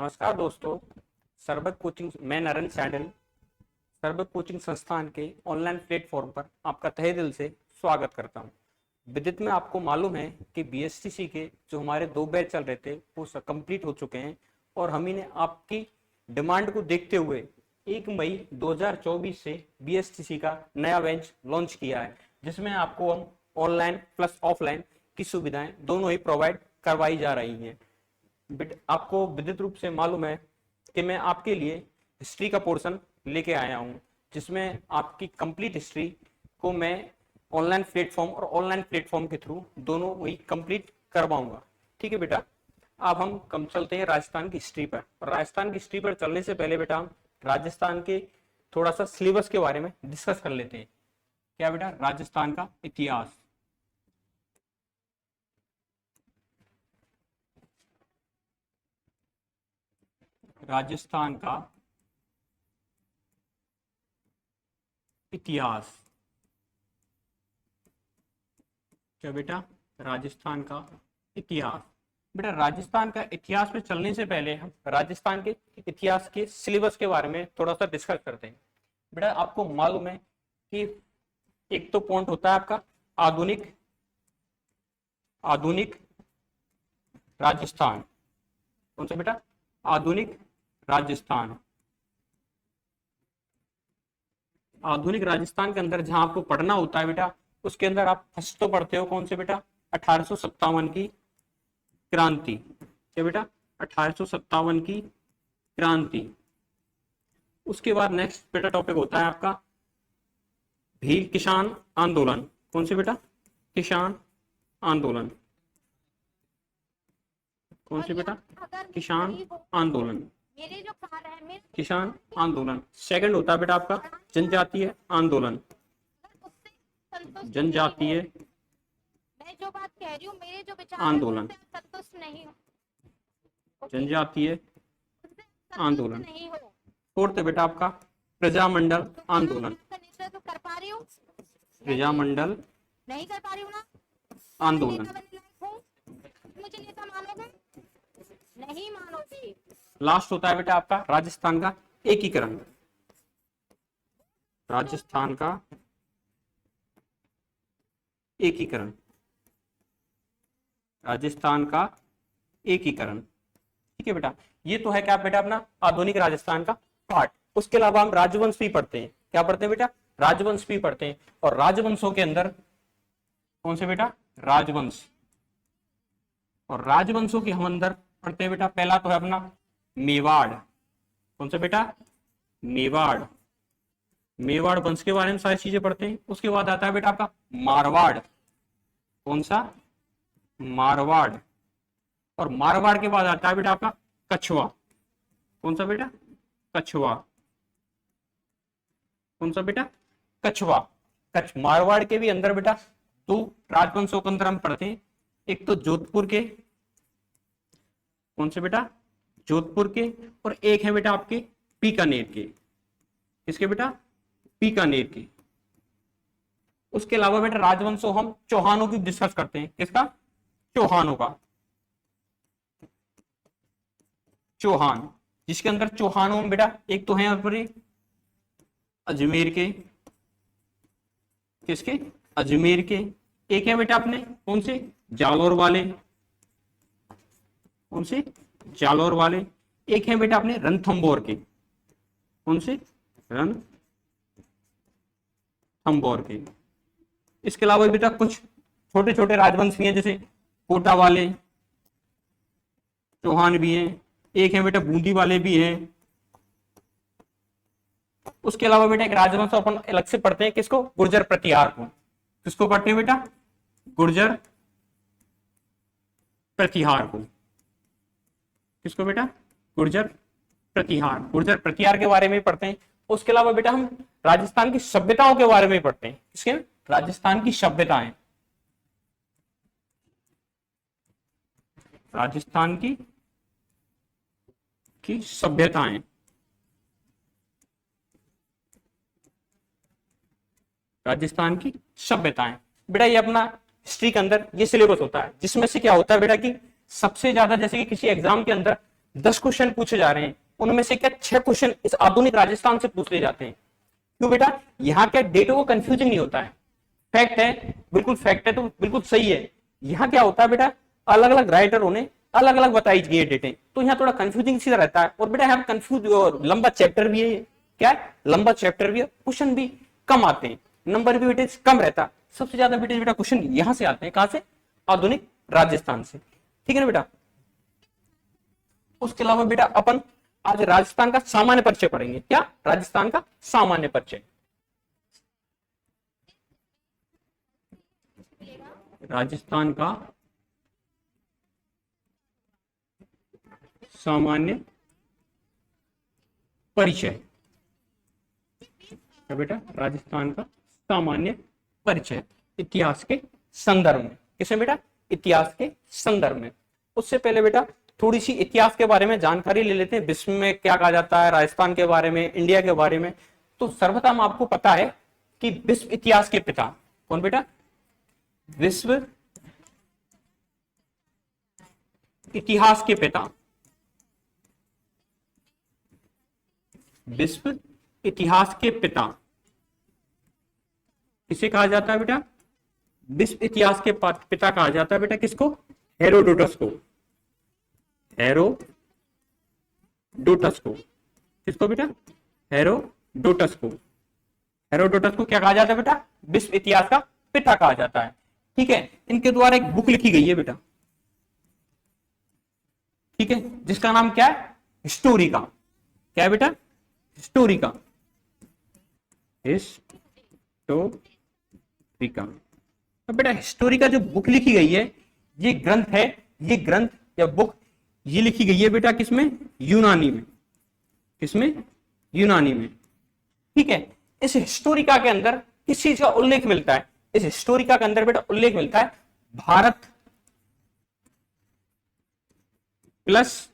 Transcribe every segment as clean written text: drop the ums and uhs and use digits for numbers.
नमस्कार दोस्तों। सरबत कोचिंग मैं नरेंद्र सैंडल सरबत कोचिंग संस्थान के ऑनलाइन प्लेटफॉर्म पर आपका तहे दिल से स्वागत करता हूं। विदित में आपको मालूम है कि बीएसटीसी के जो हमारे 2 बैच चल रहे थे वो कंप्लीट हो चुके हैं और हम ही ने आपकी डिमांड को देखते हुए 1 मई 2024 से बीएसटीसी का नया बैच लॉन्च किया है, जिसमें आपको हम ऑनलाइन प्लस ऑफलाइन की सुविधाएं दोनों ही प्रोवाइड करवाई जा रही हैं। आपको विदित रूप से मालूम है कि मैं आपके लिए हिस्ट्री का पोर्शन लेके आया हूं, जिसमें आपकी कंप्लीट हिस्ट्री को मैं ऑनलाइन प्लेटफॉर्म और ऑनलाइन प्लेटफॉर्म के थ्रू दोनों वही कंप्लीट करवाऊंगा। ठीक है बेटा, अब हम कम चलते हैं राजस्थान की हिस्ट्री पर। और राजस्थान की हिस्ट्री पर चलने से पहले बेटा हम राजस्थान के थोड़ा सा सिलेबस के बारे में डिस्कस कर लेते हैं। क्या बेटा? राजस्थान का इतिहास। राजस्थान का इतिहास। क्या बेटा? राजस्थान का इतिहास। बेटा राजस्थान का इतिहास में चलने से पहले हम राजस्थान के इतिहास के सिलेबस के बारे में थोड़ा सा डिस्कस करते हैं। बेटा आपको मालूम है कि एक तो पॉइंट होता है आपका आधुनिक राजस्थान। कौन सा बेटा? आधुनिक राजस्थान। आधुनिक राजस्थान के अंदर जहां आपको पढ़ना होता है बेटा, उसके अंदर आप फर्स्ट तो पढ़ते हो कौन से बेटा? 1857 की क्रांति। क्या बेटा? 1857 की क्रांति। उसके बाद नेक्स्ट बेटा टॉपिक होता है आपका भील किसान आंदोलन। कौन से बेटा? किसान आंदोलन। कौन से बेटा? किसान आंदोलन। किसान आंदोलन। सेकंड होता है बेटा आपका जनजातीय आंदोलन। जनजातीय मैं जो बात कह रही हूँ, मेरे जो विचार आंदोलन। संतुष्ट नहीं हो। जनजातीय आंदोलन। नहीं हो। फोर्थ है बेटा आपका प्रजामंडल आंदोलन। नेतृत्व कर पा रही हूँ? प्रजामंडल नहीं कर पा रही हूँ ना? आंदोलन। मुझे नेता मानोगे? नहीं मानोगी। लास्ट होता है बेटा आपका राजस्थान का एकीकरण। राजस्थान का एकीकरण। राजस्थान का एकीकरण। ठीक है बेटा, ये तो है क्या बेटा अपना आधुनिक राजस्थान का पार्ट। उसके अलावा हम राजवंश भी पढ़ते हैं। क्या पढ़ते हैं बेटा? राजवंश भी पढ़ते हैं। और राजवंशों के अंदर कौन से बेटा? राजवंश। और राजवंशों के हम अंदर पढ़ते हैं बेटा, पहला तो है अपना मेवाड़। कौन सा बेटा? मेवाड़। मेवाड़ वंश के बारे में सारी चीजें पढ़ते हैं। उसके बाद आता है बेटा आपका मारवाड़। कौन सा? मारवाड़। और मारवाड़ के बाद आता है बेटा आपका कछवा। कौन सा बेटा? कछवा। कौन सा बेटा? कछवा। मारवाड़ के भी अंदर बेटा 2 राजवंशों के अंदर हम पढ़ते हैं। एक तो जोधपुर के। कौन से बेटा? जोधपुर के। और एक है बेटा आपके बीकानेर के। किसके बेटा? बीकानेर के। उसके अलावा बेटा राजवंशों हम चौहानों की डिस्कस करते हैं। किसका? चौहानों का। चौहान, जिसके अंदर चौहानों में बेटा एक तो है यहाँ पर अजमेर के। किसके? अजमेर के। एक है बेटा अपने कौन से? जालौर वाले। कौन से? जालौर वाले। एक है बेटा अपने रणथंभौर के। कौन से? रणथंभौर के। इसके अलावा बेटा कुछ छोटे छोटे राजवंश भी हैं, जैसे कोटा वाले चौहान भी हैं। एक है बेटा बूंदी वाले भी हैं। उसके अलावा बेटा एक राजवंश अपन अलग से पढ़ते हैं। किसको? गुर्जर प्रतिहार को। किसको पढ़ते हैं बेटा? गुर्जर प्रतिहार को। किसको बेटा? गुर्जर प्रतिहार। गुर्जर प्रतिहार के बारे में पढ़ते हैं। उसके अलावा बेटा हम राजस्थान की सभ्यताओं के बारे में पढ़ते हैं। किसके? राजस्थान की सभ्यताएं। राजस्थान की सभ्यताएं। राजस्थान की सभ्यताएं। बेटा ये अपना हिस्ट्री के अंदर ये सिलेबस होता है, जिसमें से क्या होता है बेटा कि सबसे ज्यादा जैसे कि किसी एग्जाम के अंदर 10 क्वेश्चन पूछे जा रहे हैं, उनमें से क्या 6 क्वेश्चन इस आधुनिक राजस्थान से पूछ ले जाते हैं। क्यों बेटा, यहाँ क्या डेटा को कंफ्यूजिंग नहीं होता है, फैक्ट है, बिल्कुल फैक्ट है तो बिल्कुल सही है। यहाँ क्या होता है बेटा, अलग अलग राइटरों ने अलग अलग बताई गई डेटे, तो यहाँ थोड़ा कंफ्यूजिंग सीधा रहता है। और बेटा यहाँ कंफ्यूज और लंबा चैप्टर भी है, क्या है, लंबा चैप्टर भी है, क्वेश्चन भी कम आते हैं, नंबर भी बेटे कम रहता है। सबसे ज्यादा बेटा क्वेश्चन यहाँ से आते हैं, कहां से, आधुनिक राजस्थान से। ठीक है ना बेटा। उसके अलावा बेटा अपन आज राजस्थान का सामान्य परिचय पढ़ेंगे। क्या, राजस्थान का सामान्य परिचय। राजस्थान का सामान्य परिचय। क्या बेटा, राजस्थान का सामान्य परिचय इतिहास के संदर्भ में। किसमें बेटा, इतिहास के संदर्भ में। उससे पहले बेटा थोड़ी सी इतिहास के बारे में जानकारी ले लेते हैं। विश्व में क्या कहा जाता है, राजस्थान के बारे में, इंडिया के बारे में। तो सर्वप्रथम आपको पता है कि विश्व इतिहास के पिता कौन बेटा, विश्व इतिहास के पिता, विश्व इतिहास के पिता किसे कहा जाता है बेटा, विश्व इतिहास के पिता कहा जाता है बेटा किसको, हेरोडोटस को। हेरोडोटस को, किसको बेटा, हेरोडोटस को। हेरोडोटस को क्या कहा जाता है बेटा, विश्व इतिहास का पिता कहा जाता है। ठीक है, इनके द्वारा एक बुक लिखी गई है बेटा, ठीक है, जिसका नाम क्या है, हिस्टोरिका। क्या है बेटा, हिस्टोरिका, हिस्टोरिका। अब बेटा हिस्टोरिका जो बुक लिखी गई है, ये ग्रंथ है, ये ग्रंथ या बुक ये लिखी गई है बेटा किसमें, यूनानी में। किसमें, यूनानी में। ठीक है, इस हिस्टोरिका के अंदर किस चीज का उल्लेख मिलता है, इस हिस्टोरिका के अंदर बेटा उल्लेख मिलता है भारत प्लस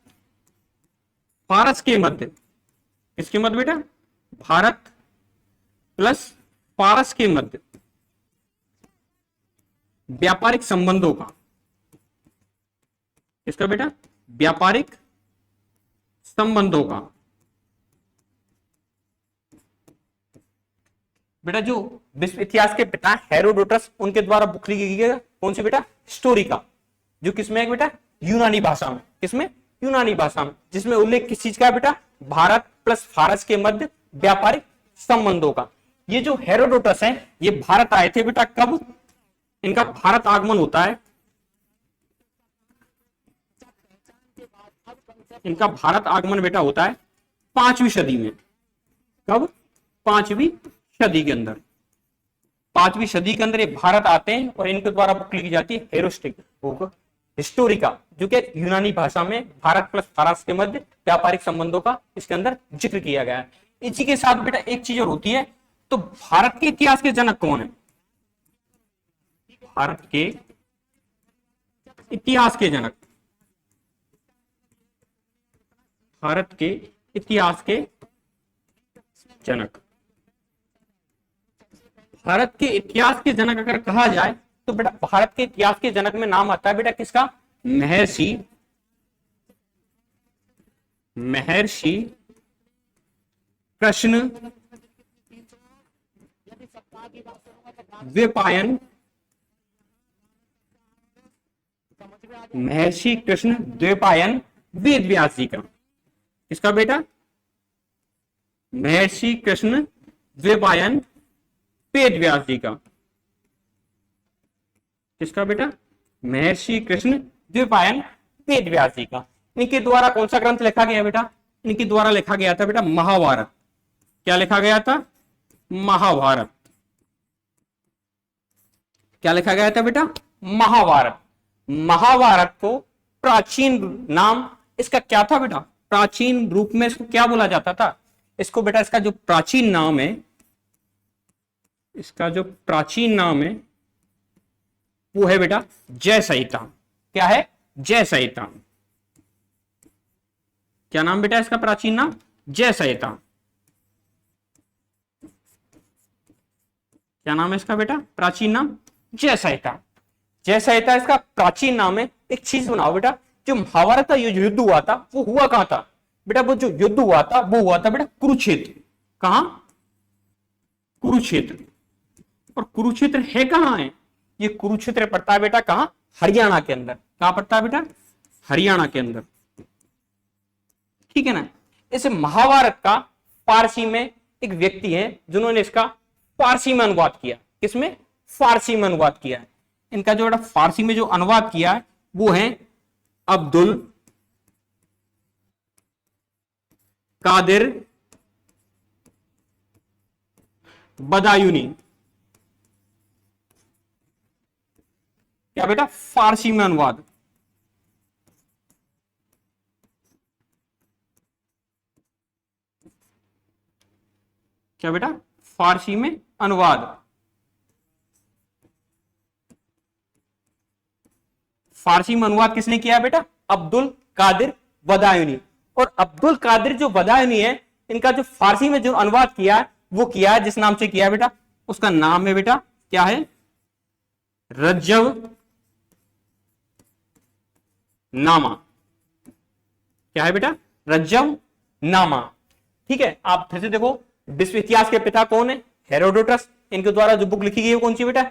फारस के मध्य। किसके मध्य बेटा, भारत प्लस फारस के मध्य व्यापारिक संबंधों का। इसका बेटा, व्यापारिक संबंधों का। बेटा जो विश्व इतिहास के पिता हेरोडोटस, उनके द्वारा बुक लिखी गई है कौन सी बेटा, हिस्टोरिका, जो किसमें है बेटा, यूनानी भाषा में। किसमें, यूनानी भाषा में, जिसमें उल्लेख किस चीज का है बेटा, भारत प्लस फारस के मध्य व्यापारिक संबंधों का। ये जो हेरोडोटस है, ये भारत आए थे बेटा कब, इनका भारत आगमन होता है, इनका भारत आगमन बेटा होता है 5वीं सदी में। कब, 5वीं सदी के अंदर। 5वीं सदी के अंदर ये भारत आते हैं और इनके द्वारा बुक लिखी जाती है हिस्टोरिका, जो कि यूनानी भाषा में भारत प्लस फारस के मध्य व्यापारिक संबंधों का इसके अंदर जिक्र किया गया है। इसी के साथ बेटा एक चीज और होती है, तो भारत के इतिहास के जनक कौन है, भारत के इतिहास के जनक, भारत के इतिहास के जनक। भारत के इतिहास के जनक अगर कहा जाए तो बेटा भारत के इतिहास के जनक में नाम आता है बेटा किसका, महर्षि कृष्ण द्वैपायन, महर्षि कृष्ण द्वैपायन वेद व्यास जी का। किसका बेटा, महर्षि कृष्ण द्वैपायन वेद व्यास जी का। किसका बेटा, महर्षि कृष्ण द्वैपायन वेद व्यास जी का। इनके द्वारा कौन सा ग्रंथ लिखा गया बेटा, इनके द्वारा लिखा गया था बेटा महाभारत। क्या लिखा गया था, महाभारत। क्या लिखा गया था बेटा, महाभारत। महाभारत को प्राचीन नाम इसका क्या था बेटा, प्राचीन रूप में इसको क्या बोला जाता था, इसको बेटा इसका जो प्राचीन नाम है, इसका जो प्राचीन नाम है वो है बेटा जय संहिता। क्या है, जय संहिता। क्या नाम बेटा इसका प्राचीन नाम, जय संहिता। क्या नाम है इसका बेटा, प्राचीन नाम जय संहिता। जय संहिता इसका प्राचीन नाम है। एक चीज बनाओ बेटा जो महाभारत का युद्ध हुआ था वो हुआ कहां था बेटा? वो जो युद्ध हुआ था वो हुआ था बेटा कुरुक्षेत्र। कहां? कुरुक्षेत्र। और कुरुक्षेत्र है कहां है? ये कुरुक्षेत्र पड़ता है बेटा कहां? हरियाणा के अंदर। कहां पड़ता है बेटा? हरियाणा के अंदर। ठीक है ना। इस महाभारत का फारसी में एक व्यक्ति है जिन्होंने इसका फारसी में अनुवाद किया। किसमें? फारसी में अनुवाद किया है। इनका जो बेटा फारसी में जो अनुवाद किया है वो है अब्दुल कादिर बदायूनी। क्या बेटा? फारसी में अनुवाद। क्या बेटा? फारसी में अनुवाद। फारसी में अनुवाद किसने किया बेटा? अब्दुल कादिर बदायूनी। और अब्दुल कादिर जो बदायूनी है, इनका जो फारसी में जो अनुवाद किया है वो किया है जिस नाम से किया है बेटा, उसका नाम है बेटा क्या है? रज्जव नामा। क्या है बेटा? रज्जव नामा। ठीक है। आप फिर से देखो, विश्व इतिहास के पिता कौन है? हेरोडोटस। इनके द्वारा जो बुक लिखी गई है कौन सी बेटा?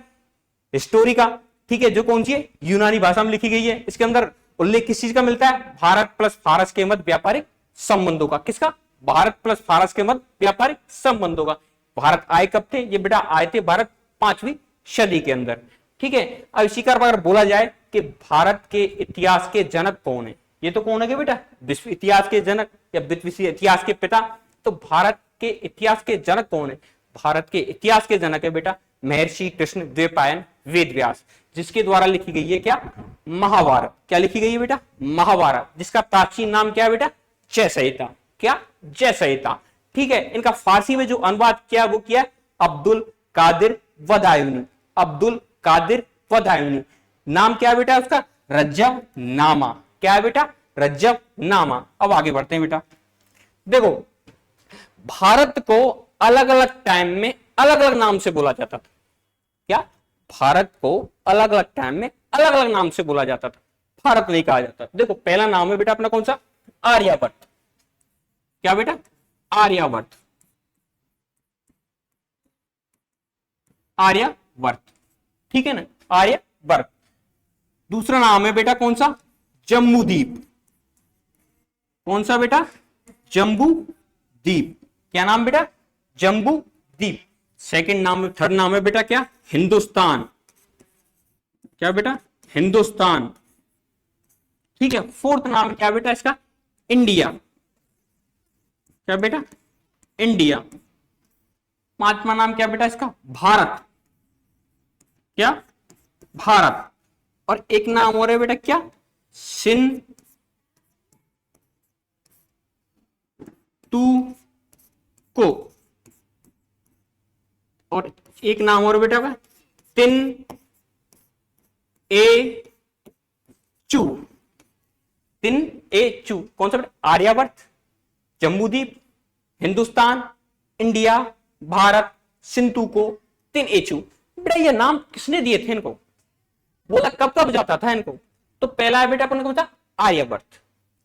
हिस्टोरिका। ठीक है। जो कौन सी है? यूनानी भाषा में लिखी गई है। इसके अंदर उल्लेख किस चीज का मिलता है? भारत प्लस फारस के मध्य व्यापारिक संबंधों का। किसका? भारत प्लस फारस के मध्य व्यापारिक संबंधों का। भारत आए कब थे? ये बेटा आए थे भारत 5वीं सदी के अंदर। ठीक है। अब इसी का अगर बोला जाए कि भारत के इतिहास के जनक कौन है, ये तो कौन है बेटा? विश्व इतिहास के जनक या विश्व इतिहास के पिता। तो भारत के इतिहास के जनक कौन है? भारत के इतिहास के जनक है बेटा महर्षि कृष्ण द्वैपायन वेदव्यास, जिसके द्वारा लिखी गई है क्या? महाभारत। क्या लिखी गई है बेटा? महाभारत, जिसका प्राचीन नाम क्या है बेटा? जय संहिता। क्या? जय संहिता। ठीक है। इनका फारसी में जो अनुवाद किया वो किया अब्दुल कादिर बदायूनी। अब्दुल कादिर बदायूनी। नाम क्या है बेटा उसका? रज्जव नामा। क्या है बेटा? रज्जव नामा। अब आगे बढ़ते हैं बेटा। देखो, भारत को अलग अलग टाइम में अलग अलग नाम से बोला जाता था। क्या? भारत को अलग अलग टाइम में अलग अलग नाम से बोला जाता था, भारत नहीं कहा जाता। देखो, पहला नाम है बेटा अपना कौन सा? आर्यभट्ट। क्या बेटा? आर्यभट्ट। आर्यभट्ट। ठीक है ना, आर्यभट्ट। दूसरा नाम है बेटा कौन सा? जम्बूद्वीप। कौन सा बेटा? जम्बूद्वीप। क्या नाम बेटा? जम्बूद्वीप। सेकंड नाम, थर्ड नाम है बेटा क्या? हिंदुस्तान। क्या बेटा? हिंदुस्तान। ठीक है। फोर्थ नाम क्या बेटा इसका? इंडिया। क्या बेटा? इंडिया। पांचवा नाम क्या बेटा इसका? भारत। क्या? भारत। और एक नाम और है बेटा क्या? सिंधु को। और एक नाम और बेटा का तिन ए चू। तिन ए चू। कौन सा बेटा? आर्यभट्ट, जम्बूद्वीप, हिंदुस्तान, इंडिया, भारत, सिंधु को, तिन ए चू। बेटा ये नाम किसने दिए थे इनको? बोला कब कब जाता था इनको? तो पहला है बेटा अपन कौन सा? आर्यभट्ट।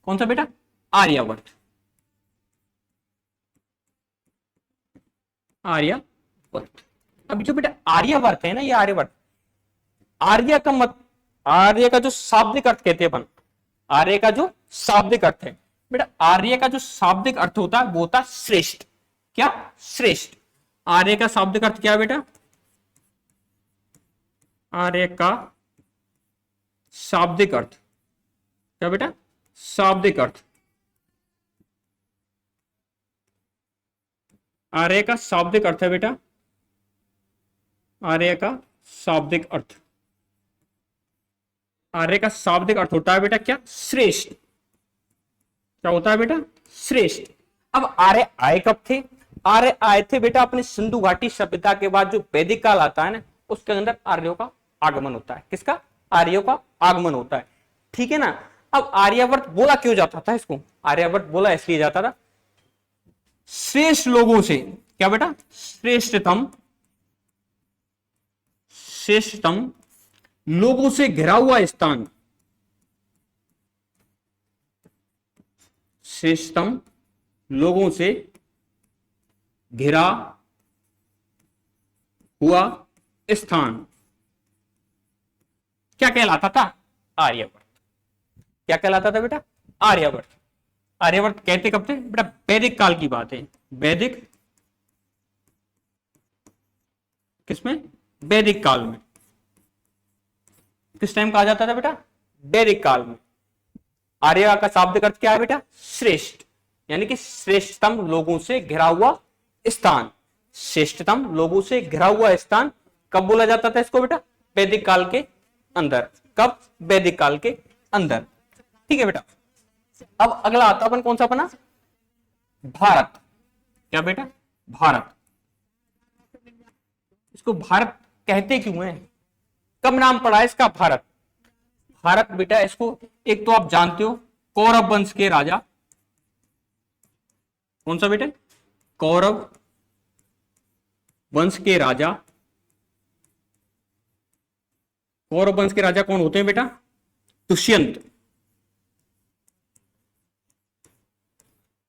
कौन सा बेटा? आर्यभट्ट। आर्यभट्ट। अब जो बेटा आर्यभट्ट है ना, ये आर्यभट्ट, आर्य का मत, आर्य का जो शाब्दिक अर्थ कहते हैं अपन, आर्य का जो शाब्दिक अर्थ है बेटा, आर्य का जो शाब्दिक अर्थ होता है वो होता है श्रेष्ठ। क्या? श्रेष्ठ। आर्य का शाब्दिक अर्थ क्या है बेटा? आर्य का शाब्दिक अर्थ क्या बेटा? शाब्दिक अर्थ। आर्य का शाब्दिक अर्थ है बेटा, आर्य का शाब्दिक अर्थ, आर्य का शाब्दिक अर्थ होता है बेटा क्या? श्रेष्ठ। क्या होता है बेटा? श्रेष्ठ। अब आर्य आए कब थे? आर्य आए थे बेटा अपने सिंधु घाटी सभ्यता के बाद जो वैदिक काल आता है ना, उसके अंदर आर्यों का आगमन होता है। किसका? आर्यों का आगमन होता है। ठीक है ना। अब आर्यभट्ट बोला क्यों जाता था इसको? आर्यभट्ट बोला इसलिए जाता था श्रेष्ठ लोगों से। क्या बेटा? श्रेष्ठतम, श्रेष्ठतम लोगों से घिरा हुआ स्थान, श्रेष्ठतम लोगों से घिरा हुआ स्थान क्या कहलाता था? आर्यवर्त। क्या कहलाता था बेटा? आर्यवर्त। आर्यवर्त कहते कब थे बेटा? वैदिक काल की बात है। वैदिक किसमें? वैदिक काल में। किस टाइम कहा जाता था बेटा? वैदिक काल में। आर्य का शाब्दिक अर्थ क्या है बेटा? श्रेष्ठ, यानी कि श्रेष्ठतम लोगों से घिरा हुआ स्थान। श्रेष्ठतम लोगों से घिरा हुआ स्थान कब बोला जाता था इसको बेटा? वैदिक काल के अंदर। कब? वैदिक काल के अंदर। ठीक है बेटा। अब अगला आता अपन कौन सा अपना? भारत। क्या बेटा? भारत। इसको भारत कहते क्यों है? कब नाम पड़ा है इसका? भारत। भारत बेटा इसको एक तो आप जानते हो, कौरव वंश के राजा। कौन सा बेटा? कौरव वंश के राजा। कौरव वंश के राजा कौन होते हैं बेटा? दुष्यंत।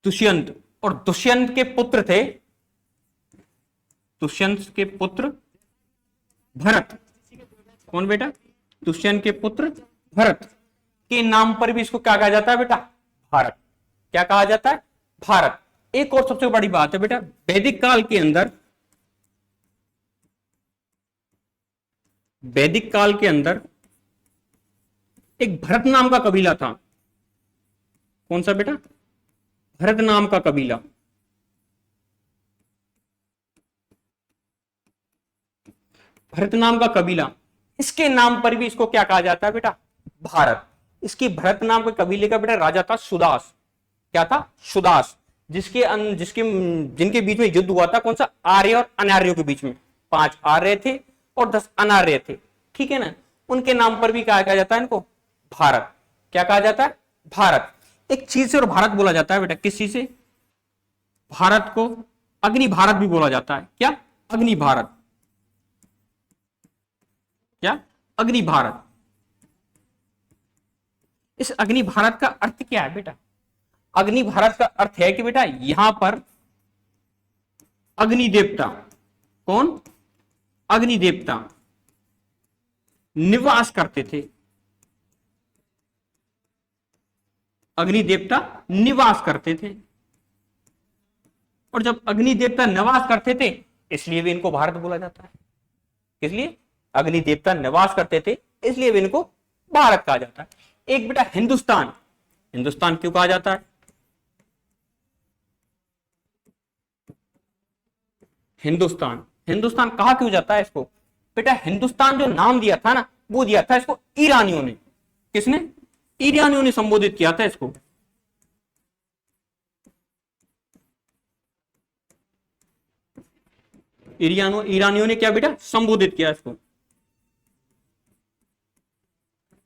दुष्यंत। और दुष्यंत के पुत्र थे, दुष्यंत के पुत्र भरत। कौन बेटा? दुष्यंत के पुत्र भरत के नाम पर भी इसको क्या कहा जाता है बेटा? भारत। क्या कहा जाता है? भारत। एक और सबसे बड़ी बात है बेटा, वैदिक काल के अंदर, वैदिक काल के अंदर एक भरत नाम का कबीला था। कौन सा बेटा? भरत नाम का कबीला। भरत नाम का कबीला, इसके नाम पर भी इसको क्या कहा जाता है बेटा? भारत। इसकी भरत नाम के कबीले का बेटा राजा था सुदास। क्या था? सुदास। जिसके जिनके बीच में युद्ध हुआ था, कौन सा? आर्य और अनार्यों के बीच में। 5 आर्य थे और 10 अनार्य थे। ठीक है ना? उनके नाम पर भी कहा जाता है इनको भारत। क्या कहा जाता है? भारत। एक चीज से और भारत बोला जाता है बेटा, किस चीज से? भारत को अग्नि भारत भी बोला जाता है। क्या? अग्नि भारत। क्या? अग्नि भारत। इस अग्नि भारत का अर्थ क्या है बेटा? अग्नि भारत का अर्थ है कि बेटा यहां पर अग्नि देवता, कौन? अग्नि देवता निवास करते थे। अग्नि देवता निवास करते थे। और जब अग्नि देवता निवास करते थे, इसलिए भी इनको भारत बोला जाता है। इसलिए अग्नि देवता निवास करते थे, इसलिए भी इनको भारत कहा जाता है। एक बेटा हिंदुस्तान। हिंदुस्तान क्यों कहा जाता है? हिंदुस्तान। हिंदुस्तान कहा क्यों जाता है इसको? बेटा हिंदुस्तान जो नाम दिया था ना, वो दिया था इसको ईरानियों ने। किसने? ईरानियों ने संबोधित किया था इसको। ईरानियों ने क्या बेटा? संबोधित किया इसको।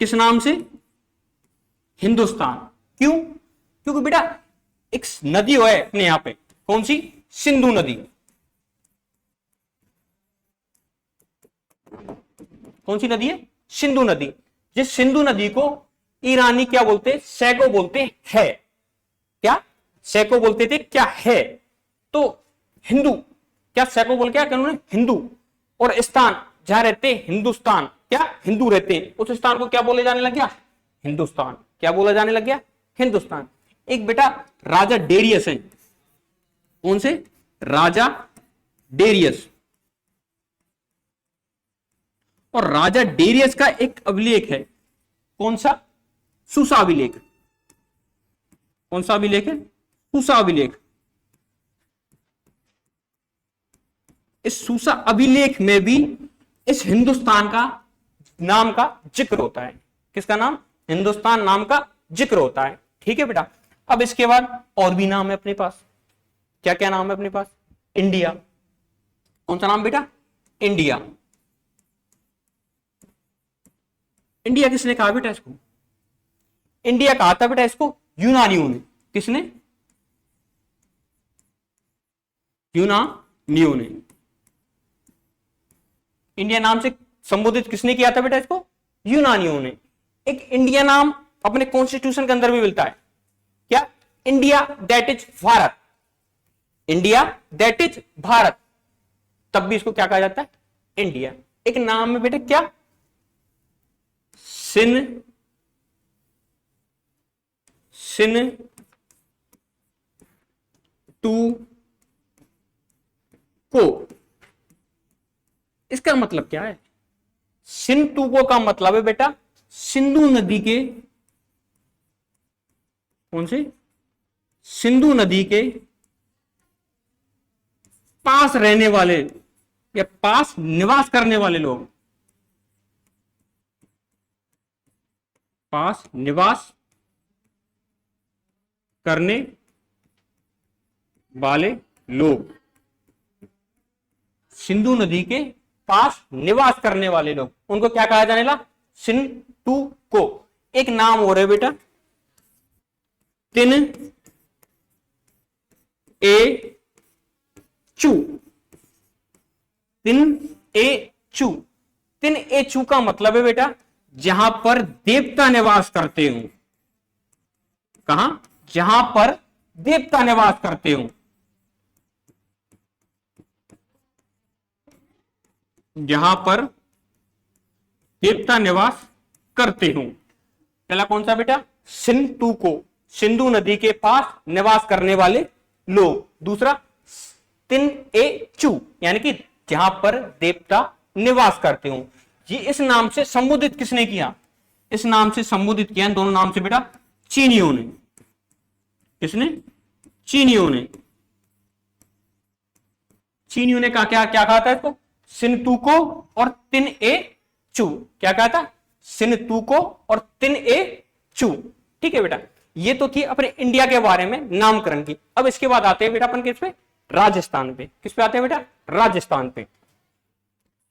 किस नाम से? हिंदुस्तान। क्यों? क्योंकि बेटा एक नदी है अपने यहां पे, कौन सी? सिंधु नदी। कौन सी नदी है? सिंधु नदी। जिस सिंधु नदी को ईरानी क्या बोलते? सैको बोलते हैं। क्या? सैको बोलते थे। क्या है? तो हिंदू, क्या सैको बोल क्या उन्होंने? हिंदू। और स्थान जहां रहते हिंदुस्तान, क्या? हिंदू रहते हैं, उस स्थान को क्या बोले जाने लग गया? हिंदुस्तान। क्या बोला जाने लग गया? हिंदुस्तान। एक बेटा राजा डेरियस है। कौन से? राजा डेरियस। और राजा डेरियस का एक अभिलेख है। कौन सा? सुसा अभिलेख। कौन सा अभिलेख है? सुसा अभिलेख। इस सुसा अभिलेख में भी इस हिंदुस्तान का नाम का जिक्र होता है। किसका नाम? हिंदुस्तान नाम का जिक्र होता है। ठीक है बेटा। अब इसके बाद और भी नाम है अपने पास। क्या क्या नाम है अपने पास? इंडिया। कौन सा नाम बेटा? इंडिया। इंडिया किसने कहा बेटा इसको? इंडिया कहा था बेटा इसको यूनानियों ने। किसने? यूनानियों ने। इंडिया नाम से संबोधित किसने किया था बेटा इसको? यूनानियों ने। एक इंडिया नाम अपने कॉन्स्टिट्यूशन के अंदर भी मिलता है। क्या? India that is Bharat, India that is Bharat, तब भी इसको क्या कहा जाता है, इंडिया। एक नाम है बेटा क्या, सिन, सिन टू को, इसका मतलब क्या है, सिंधुको का मतलब है बेटा सिंधु नदी के, कौन से, सिंधु नदी के पास रहने वाले या पास निवास करने वाले लोग, पास निवास करने वाले लोग, सिंधु नदी के पास निवास करने वाले लोग, उनको क्या कहा जाने लगा, सिंधुको। एक नाम हो रहे बेटा तिन ए चू, तिन ए चू, तिन ए चू का मतलब है बेटा जहां पर देवता निवास करते हो, कहां, जहां पर देवता निवास करते हो, जहां पर देवता निवास करते हो। पहला कौन सा बेटा, सिंधुको, सिंधु नदी के पास निवास करने वाले लोग। दूसरा तिन ए चू, यानी कि जहां पर देवता निवास करते हो। ये इस नाम से संबोधित किसने किया, इस नाम से संबोधित किया इन दोनों नाम से बेटा चीनियों ने, किसने, चीनियों ने, चीनियों ने कहा क्या क्या कहा था इसको, सिंधुको और तिन ए चू, क्या कहा था, सिंधुको और तिन ए चू। ठीक है बेटा, ये तो थी अपने इंडिया के बारे में नामकरण की। अब इसके बाद आते हैं बेटा अपन किस पे, राजस्थान पे। किस पे आते हैं बेटा, राजस्थान पे।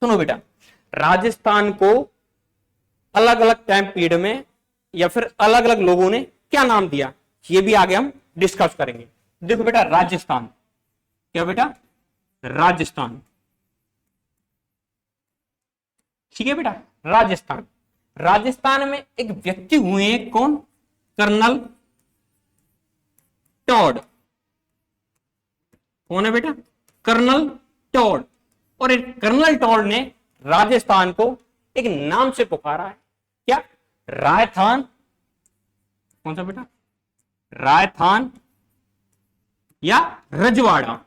सुनो बेटा, राजस्थान को अलग अलग टाइम पीरियड में या फिर अलग अलग लोगों ने क्या नाम दिया, ये भी आगे हम डिस्कस करेंगे। देखो बेटा राजस्थान, क्या बेटा, राजस्थान, ठीक है बेटा, राजस्थान। राजस्थान में एक व्यक्ति हुए हैं, कौन, कर्नल टॉड। कौन है बेटा, कर्नल टॉड। और एक कर्नल टॉड ने राजस्थान को एक नाम से पुकारा है, क्या, रायथान, कौन सा बेटा, रायथान या रजवाड़ा,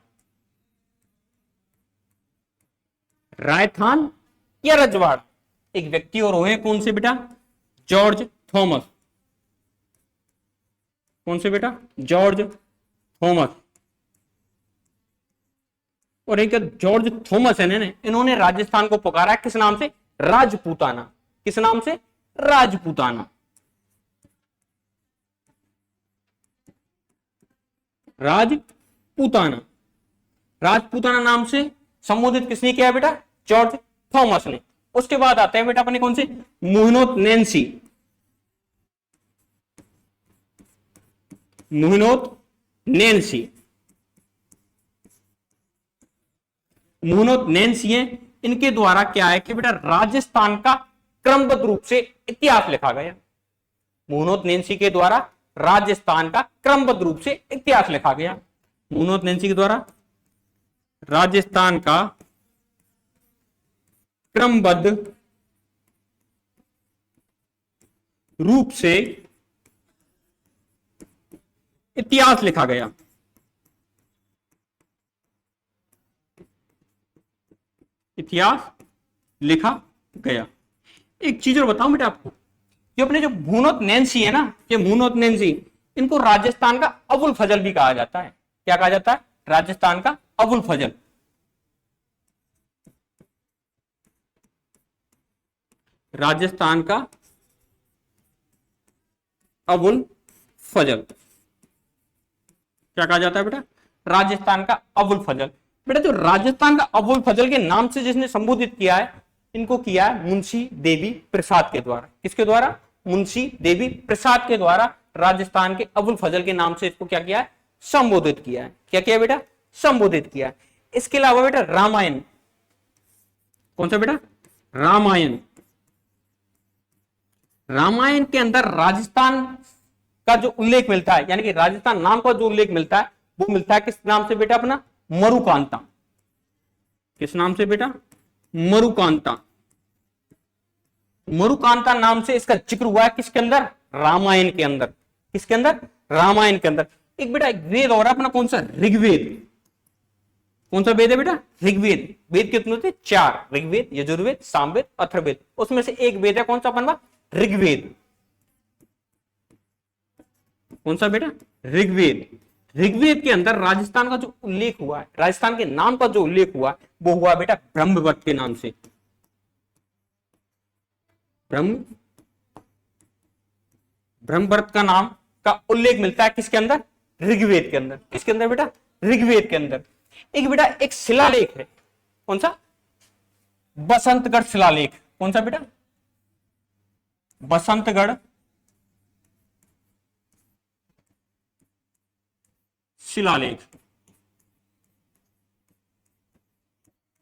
रायथान या रजवाड़ा। एक व्यक्ति और हुए कौन से बेटा, जॉर्ज थॉमस। कौन से बेटा, जॉर्ज थॉमस। और एक जॉर्ज थॉमस है ना, इन्होंने राजस्थान को पुकारा किस नाम से, राजपूताना। किस नाम से, राजपूताना। राजपूताना, राजपूताना नाम से संबोधित किसने किया बेटा, जॉर्ज थॉमस ने। उसके बाद आते हैं बेटा अपने कौन से, मुहनोत नैन्सी। मुहनोत नैन्सी, मुहनोत नैन्सी है, इनके द्वारा क्या है कि बेटा राजस्थान का क्रमबद्ध रूप से इतिहास लिखा गया। मुहनोत नैन्सी के द्वारा राजस्थान का क्रमबद्ध रूप से इतिहास लिखा गया। मुहनोत नैन्सी के द्वारा राजस्थान का क्रमबद्ध रूप से इतिहास लिखा गया। इतिहास लिखा गया। एक चीज और बताऊं बेटा आपको, ये अपने जो मुहनोत नैन्सी है ना, ये मुहनोत नैन्सी, इनको राजस्थान का अबुल फजल भी कहा जाता है। क्या कहा जाता है, राजस्थान का अबुल फजल। राजस्थान का अबुल फजल क्या कहा जाता है बेटा, राजस्थान का अबुल फजल। बेटा जो राजस्थान का अबुल फजल के नाम से जिसने संबोधित किया है, इनको किया है मुंशी देवी प्रसाद के द्वारा। किसके द्वारा, मुंशी देवी प्रसाद के द्वारा राजस्थान के अबुल फजल के नाम से इसको क्या किया है, संबोधित किया है। क्या किया बेटा, संबोधित किया है। इसके अलावा बेटा रामायण, कौन सा बेटा, रामायण। रामायण के अंदर राजस्थान का जो उल्लेख मिलता है, यानी कि राजस्थान नाम का जो उल्लेख मिलता है वो मिलता है किस नाम से बेटा? अपना मरुकांता। किस नाम से बेटा? मरुकांता। मरुकांता नाम से इसका जिक्र हुआ है किसके अंदर? रामायण के अंदर। किसके अंदर? रामायण के अंदर। एक बेटा एक वेद और अपना कौन सा? ऋग्वेद। कौन सा वेद है बेटा? ऋग्वेद। वेद कितने होते? 4, ऋग्वेद, यजुर्वेद, सामवेद, अथर्ववेद। उसमें से एक वेद है कौन सा अपना? ऋग्वेद। कौन सा बेटा? ऋग्वेद। ऋग्वेद के अंदर राजस्थान का जो उल्लेख हुआ है, राजस्थान के नाम का जो उल्लेख हुआ वो हुआ बेटा ब्रह्मवत के नाम से। ब्रह्मवत का नाम का उल्लेख मिलता है किसके अंदर? ऋग्वेद के अंदर। किसके अंदर बेटा? ऋग्वेद के अंदर। एक बेटा एक शिलालेख है, कौन सा? बसंतगढ़ शिलालेख। कौन सा बेटा? बसंतगढ़ शिलालेख।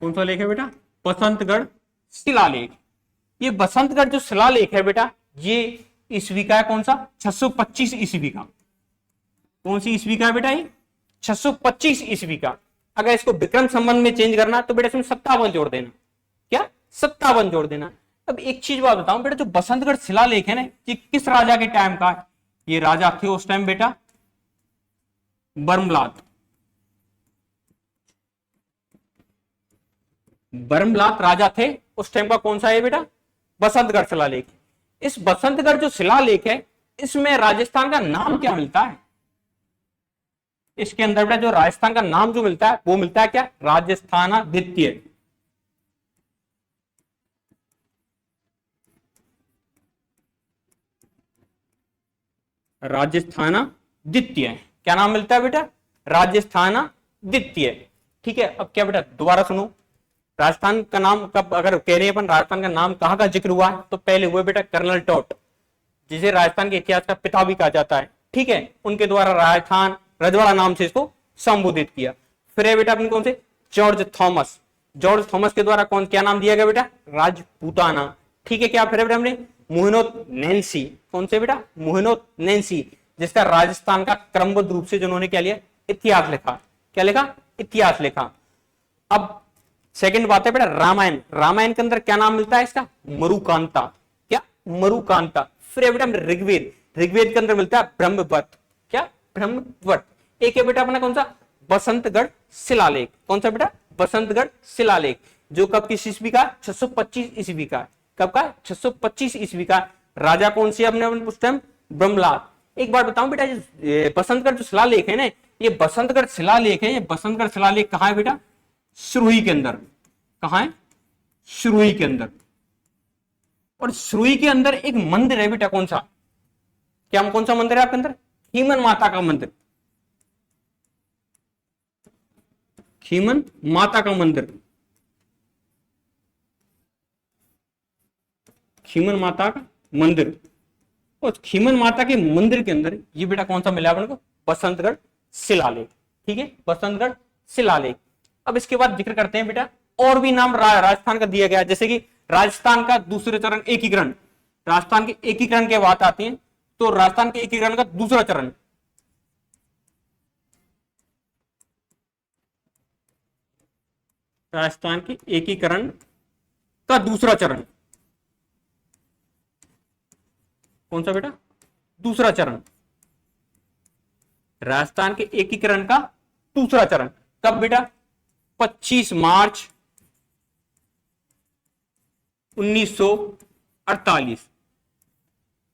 कौन सा लेख है बेटा? बसंतगढ़ शिलालेख। ये बसंतगढ़ जो शिलालेख है बेटा, ये ईस्वी का है कौन सा? 625 ईस्वी का। कौन सी ईस्वी का है बेटा? ये 625 ईस्वी का। अगर इसको विक्रम संबंध में चेंज करना तो बेटा इसमें 57 जोड़ देना। क्या? 57 जोड़ देना। अब एक चीज बात बताऊं बेटा, जो बसंतगढ़ शिलालेख है ना, ये किस राजा के टाइम का है? ये राजा थे उस टाइम बेटा बर्मलात। बर्मलात राजा थे उस टाइम का। कौन सा है बेटा? बसंतगढ़ शिलालेख। इस बसंतगढ़ जो शिलालेख है, इसमें राजस्थान का नाम क्या मिलता है? इसके अंदर बेटा जो राजस्थान का नाम जो मिलता है वो मिलता है क्या? राजस्थानादित्य। राजस्थानादित्य। क्या नाम मिलता है बेटा? राजस्थानादित्य। ठीक है। अब क्या बेटा दोबारा सुनो, राजस्थान का नाम कब अगर कह रहे हैं अपन, राजस्थान का नाम कहाँ का जिक्र हुआ है? तो पहले हुए बेटा कर्नल टॉट, जिसे राजस्थान के इतिहास का पिता भी कहा जाता है। ठीक है। उनके द्वारा राजस्थान रजवाड़ा नाम से इसको संबोधित किया। फिर है बेटा अपने कौन से? George Thomas. जॉर्ज थॉमस के द्वारा कौन क्या नाम दिया गया बेटा? राजपूताना। ठीक है। क्या फिर बेटा हमने मोहनोत नैन्सी। कौन से बेटा? मोहनोत नैन्सी, जिसका राजस्थान का क्रमबद्ध रूप से जिन्होंने क्या लिया? इतिहास लिखा। क्या लिखा? इतिहास लिखा। अब सेकंड बात है बेटा रामायण। रामायण के अंदर क्या नाम मिलता है इसका? मरुकांता। क्या? मरुकांता। फिर बेटा ऋग्वेद। ऋग्वेद के अंदर मिलता है ब्रह्मवत। क्या? ब्रह्मवत। एक है बेटा अपना कौन सा? बसंतगढ़ शिलालेख। कौन सा बेटा? बसंतगढ़ शिलालेख, जो कब किस ईस्वी का? 625 ईस्वी का। कब का? 625 ईस्वी का। राजा कौन सी अपने उस टाइम? ब्रह्मलात। एक बात बताऊं बेटा, ये बसंतगढ़ जो शिलालेख है ना, ये बसंतगढ़ शिलालेख है। ये बसंतगढ़ शिलालेख कहाँ है बेटा? सिरोही के अंदर। कहाँ है? सिरोही के अंदर। और सिरोही के अंदर एक मंदिर है बेटा, कौन सा? क्या कौन सा मंदिर है आपके अंदर? खीमन माता का मंदिर। खीमन माता का मंदिर। खीमन माता का मंदिर। और खीमन माता के मंदिर के अंदर ये बेटा कौन सा मिला अपने को? बसंतगढ़ शिलालेख। ठीक है। बसंतगढ़ शिलालेख। अब इसके बाद जिक्र करते हैं बेटा और भी नाम राजस्थान का दिया गया, जैसे कि राजस्थान का दूसरे चरण एकीकरण। राजस्थान के एकीकरण के बात आती है तो राजस्थान के एकीकरण का दूसरा चरण, राजस्थान के एकीकरण का दूसरा चरण कौन सा बेटा? दूसरा चरण। राजस्थान के एकीकरण का दूसरा चरण कब बेटा? 25 मार्च 1948।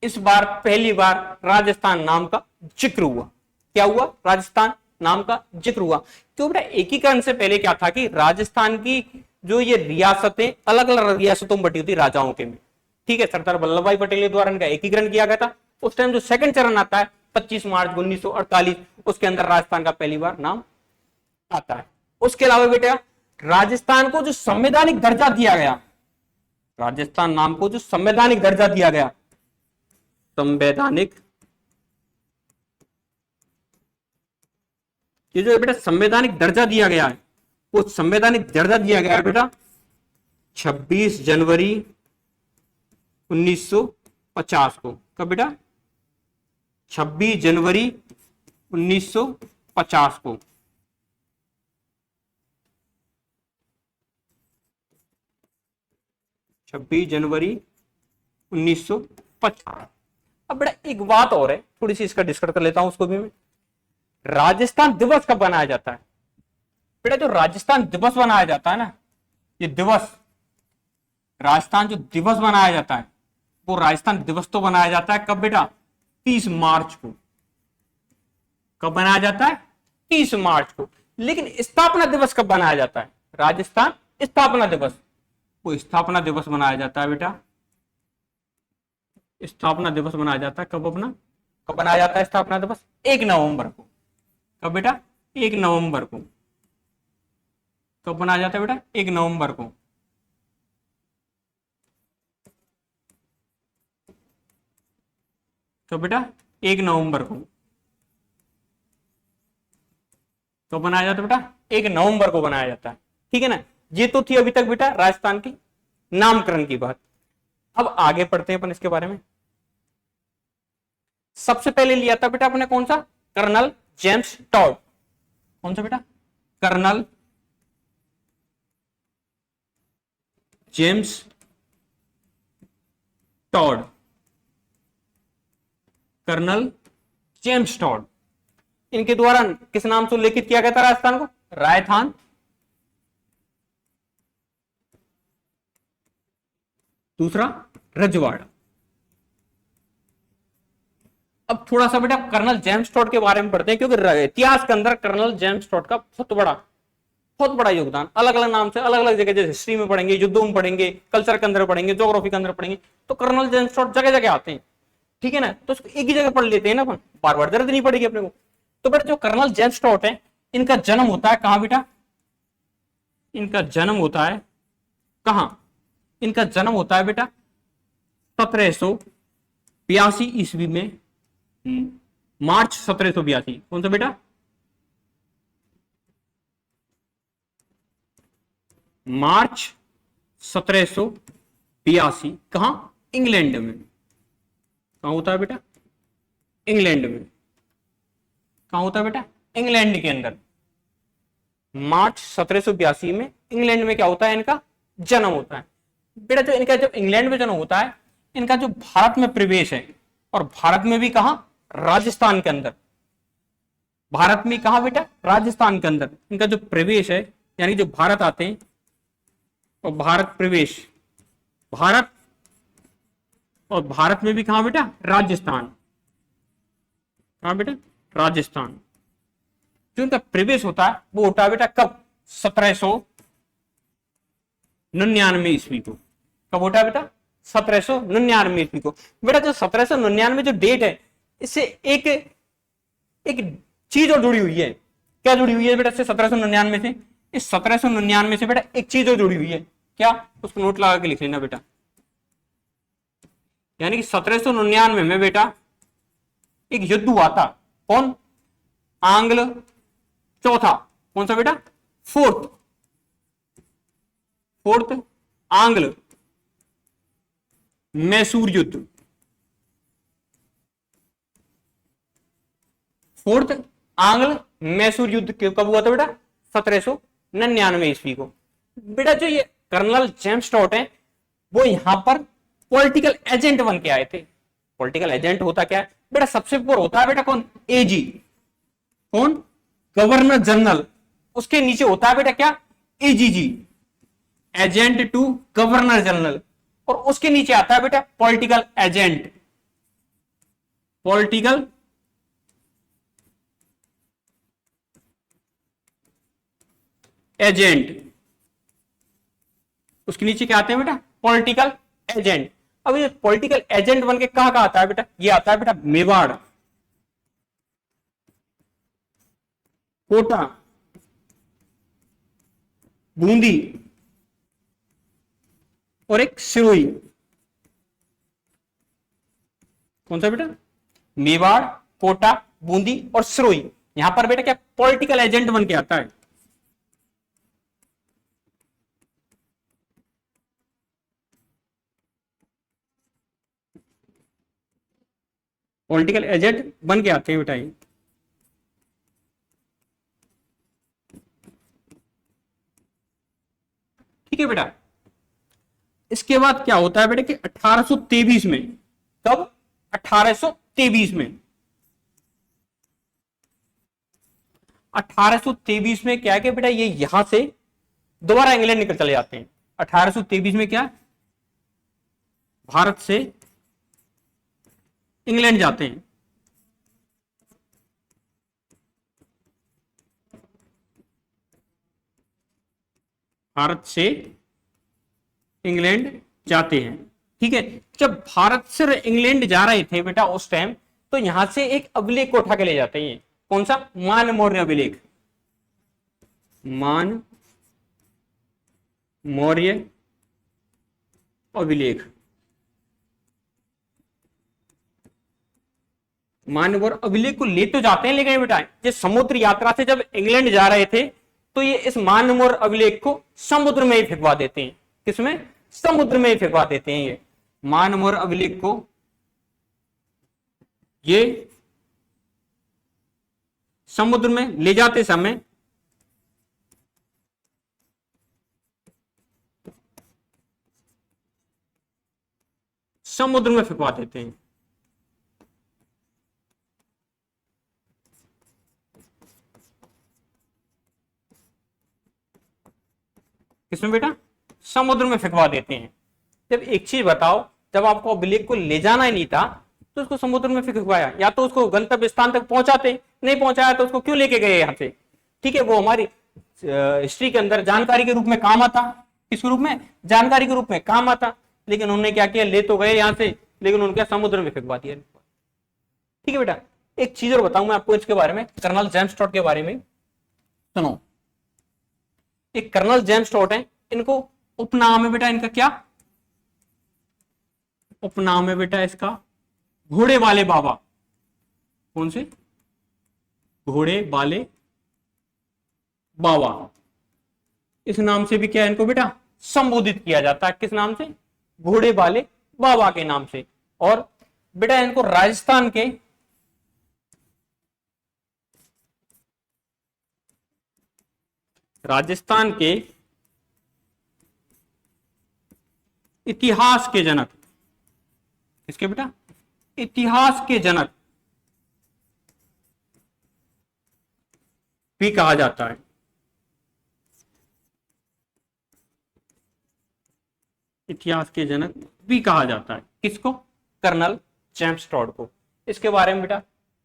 इस बार पहली बार राजस्थान नाम का जिक्र हुआ। क्या हुआ? राजस्थान नाम का जिक्र हुआ। क्यों बेटा? एकीकरण से पहले क्या था कि राजस्थान की जो ये रियासतें अलग अलग रियासतों में बटी होती राजाओं के में। ठीक है। सरदार वल्लभ भाई पटेल के द्वारा इनका एकीकरण किया गया था। उस टाइम जो सेकंड चरण आता है 25 मार्च 1948, उसके अंदर राजस्थान का पहली बार नाम आता है। उसके अलावा बेटा राजस्थान को जो संवैधानिक दर्जा दिया गया, राजस्थान नाम को जो संवैधानिक दर्जा दिया गया, संवैधानिक, ये जो बेटा संवैधानिक दर्जा दिया गया है, वो संवैधानिक दर्जा दिया गया है बेटा 26 जनवरी 1950 को। कब बेटा? 26 जनवरी 1950 को। 26 जनवरी 1950। अब बेटा एक बात और है, थोड़ी सी इसका डिस्कस कर लेता हूं उसको भी मैं। राजस्थान दिवस कब बनाया जाता है? बेटा जो राजस्थान दिवस बनाया जाता है ना, ये दिवस, राजस्थान जो दिवस बनाया जाता है, वो राजस्थान दिवस तो बनाया जाता है कब बेटा? 30 मार्च को। कब बनाया जाता है? 30 मार्च को। लेकिन स्थापना दिवस कब बनाया जाता है? राजस्थान स्थापना दिवस, वो स्थापना दिवस बनाया जाता है बेटा, स्थापना दिवस बनाया जाता है कब अपना? कब बनाया जाता है स्थापना दिवस? 1 नवंबर को। कब बेटा? 1 नवंबर को। कब बनाया जाता है बेटा? 1 नवंबर को। तो बेटा 1 नवंबर को। तो बनाया जाता है बेटा 1 नवंबर को बनाया जाता है। ठीक है ना? ये तो थी अभी तक बेटा राजस्थान की नामकरण की बात। अब आगे पढ़ते हैं अपन इसके बारे में। सबसे पहले लिया था बेटा अपने कौन सा? Colonel James Tod. कौन सा बेटा? Colonel James Tod. Colonel James Tod, इनके द्वारा किस नाम से उल्लेखित किया गया था राजस्थान को? रायथान। दूसरा रजवाड़ा। अब थोड़ा सा बेटा कर्नल जेम्स टॉड के बारे में पढ़ते हैं, क्योंकि इतिहास के अंदर कर्नल जेम्स टॉड का बहुत बड़ा योगदान, अलग अलग नाम से अलग अलग जगह, जैसे हिस्ट्री में पढ़ेंगे, युद्धों में पढ़ेंगे, कल्चर के अंदर पढ़ेंगे, ज्योग्राफी के अंदर पढ़ेंगे, तो कर्नल जेम्स टॉड जगह जगह आते हैं। ठीक है ना? तो उसको एक ही जगह पढ़ लेते हैं ना अपन, बार बार जरूरत नहीं पड़ेगी अपने को। तो बेटा जो कर्नल जेम्स टॉड है, इनका जन्म होता है कहां बेटा? इनका जन्म होता है कहां? इनका जन्म होता है बेटा 1782 में, मार्च 1782। कौन सा बेटा? मार्च 1782। कहां? इंग्लैंड में। कहां होता है बेटा? इंग्लैंड में। कहां होता है बेटा? इंग्लैंड के अंदर। मार्च 1782 में इंग्लैंड में क्या होता है? इनका जन्म होता है। बेटा जो इनका जब इंग्लैंड में जन्म होता है, इनका जो भारत में प्रवेश है, और भारत में भी कहां? राजस्थान के अंदर। भारत में कहां बेटा? राजस्थान के अंदर इनका जो प्रवेश है, यानी जो भारत आते हैं, और भारत प्रवेश, भारत, और भारत में भी कहां बेटा? राजस्थान। कहां बेटा? राजस्थान। जो इनका प्रवेश होता है वो होता है बेटा कब? 1799 ईस्वी को। कब होता है बेटा? 1799 ईस्वी को। बेटा जो 1799 जो डेट है, इससे एक एक चीज और जुड़ी हुई है। क्या जुड़ी हुई है बेटा इससे? 1799 से, इस 1799 से बेटा एक चीज और जुड़ी हुई है। क्या? उसको नोट लगा के लिख लेना बेटा। यानी कि 1799 में बेटा एक युद्ध हुआ था। कौन? आंग्ल चौथा। कौन सा बेटा? फोर्थ आंग्ल मैसूर युद्ध। फोर्थ आंग्ल मैसूर युद्ध कब हुआ था बेटा? 1799 ईस्वी को। बेटा जो ये कर्नल जेम्स टॉड है, वो यहां पर पॉलिटिकल एजेंट बन के आए थे। पॉलिटिकल एजेंट होता क्या है बेटा? सबसे ऊपर होता है बेटा कौन? एजी। कौन? Governor general. उसके नीचे होता है बेटा क्या? AGG, agent to governor general. और उसके नीचे आता है बेटा पॉलिटिकल एजेंट। पॉलिटिकल एजेंट, उसके नीचे क्या आते हैं बेटा? Political agent. अब ये पॉलिटिकल एजेंट बन के कहां कहां आता है बेटा? ये आता है बेटा मेवाड़, कोटा, बूंदी, और एक सिरोही। कौन सा बेटा? मेवाड़, कोटा, बूंदी और सिरोही। यहां पर बेटा क्या पॉलिटिकल एजेंट बन के आता है। पॉलिटिकल एजेंट बन के आते हैं बेटा ये। ठीक है बेटा। इसके बाद क्या होता है बेटा कि 1823 में, कब? 1823 में, 1823 में क्या है कि बेटा ये यहां से दोबारा इंग्लैंड निकल चले जाते हैं। 1823 में क्या, भारत से इंग्लैंड जाते हैं। भारत से इंग्लैंड जाते हैं। ठीक है। जब भारत से इंग्लैंड जा रहे थे बेटा उस टाइम, तो यहां से एक अभिलेख को उठा के ले जाते हैं। कौन सा? मान मौर्य अभिलेख। मान मौर्य अभिलेख। मान मौर्य अभिलेख को ले तो जाते हैं, लेकिन बेटा ये समुद्र यात्रा से जब इंग्लैंड जा रहे थे तो ये इस मान मौर्य अभिलेख को समुद्र में ही फेंकवा देते हैं। किसमें? समुद्र में ही फेंकवा देते हैं। ये मान मौर्य अभिलेख को ये समुद्र में ले जाते समय समुद्र में फेंकवा देते हैं। किसमें बेटा? समुद्र में फेंकवा देते हैं। जब एक चीज बताओ, जब आपको अभिलेख को ले जाना ही नहीं था तो उसको समुद्र में फेंकवाया, या तो उसको गंतव्य स्थान तक पहुंचाते, नहीं पहुंचाया तो उसको क्यों लेके गए यहां से? ठीक है, वो हमारी हिस्ट्री के अंदर जानकारी के रूप में काम आता। किस रूप में? जानकारी के रूप में काम आता। लेकिन उन्होंने क्या किया, ले तो गए यहां से, लेकिन उनके समुद्र में फेंकवा दिया। ठीक है बेटा। एक चीज और बताऊं मैं आपको इसके बारे में, कर्नल जेम्स टॉड के बारे में। सुनो, एक कर्नल जेम्स टॉड है, इनको उपनाम है बेटा, इनका क्या उपनाम है बेटा? इसका घोड़े वाले बाबा। कौन से? घोड़े वाले बाबा। इस नाम से भी क्या इनको बेटा संबोधित किया जाता है? किस नाम से? घोड़े वाले बाबा के नाम से। और बेटा इनको राजस्थान के इतिहास के जनक। किसके बेटा? इतिहास के जनक भी कहा जाता है। इतिहास के जनक भी कहा जाता है। किसको? कर्नल जेम्स टॉड को। इसके बारे में बेटा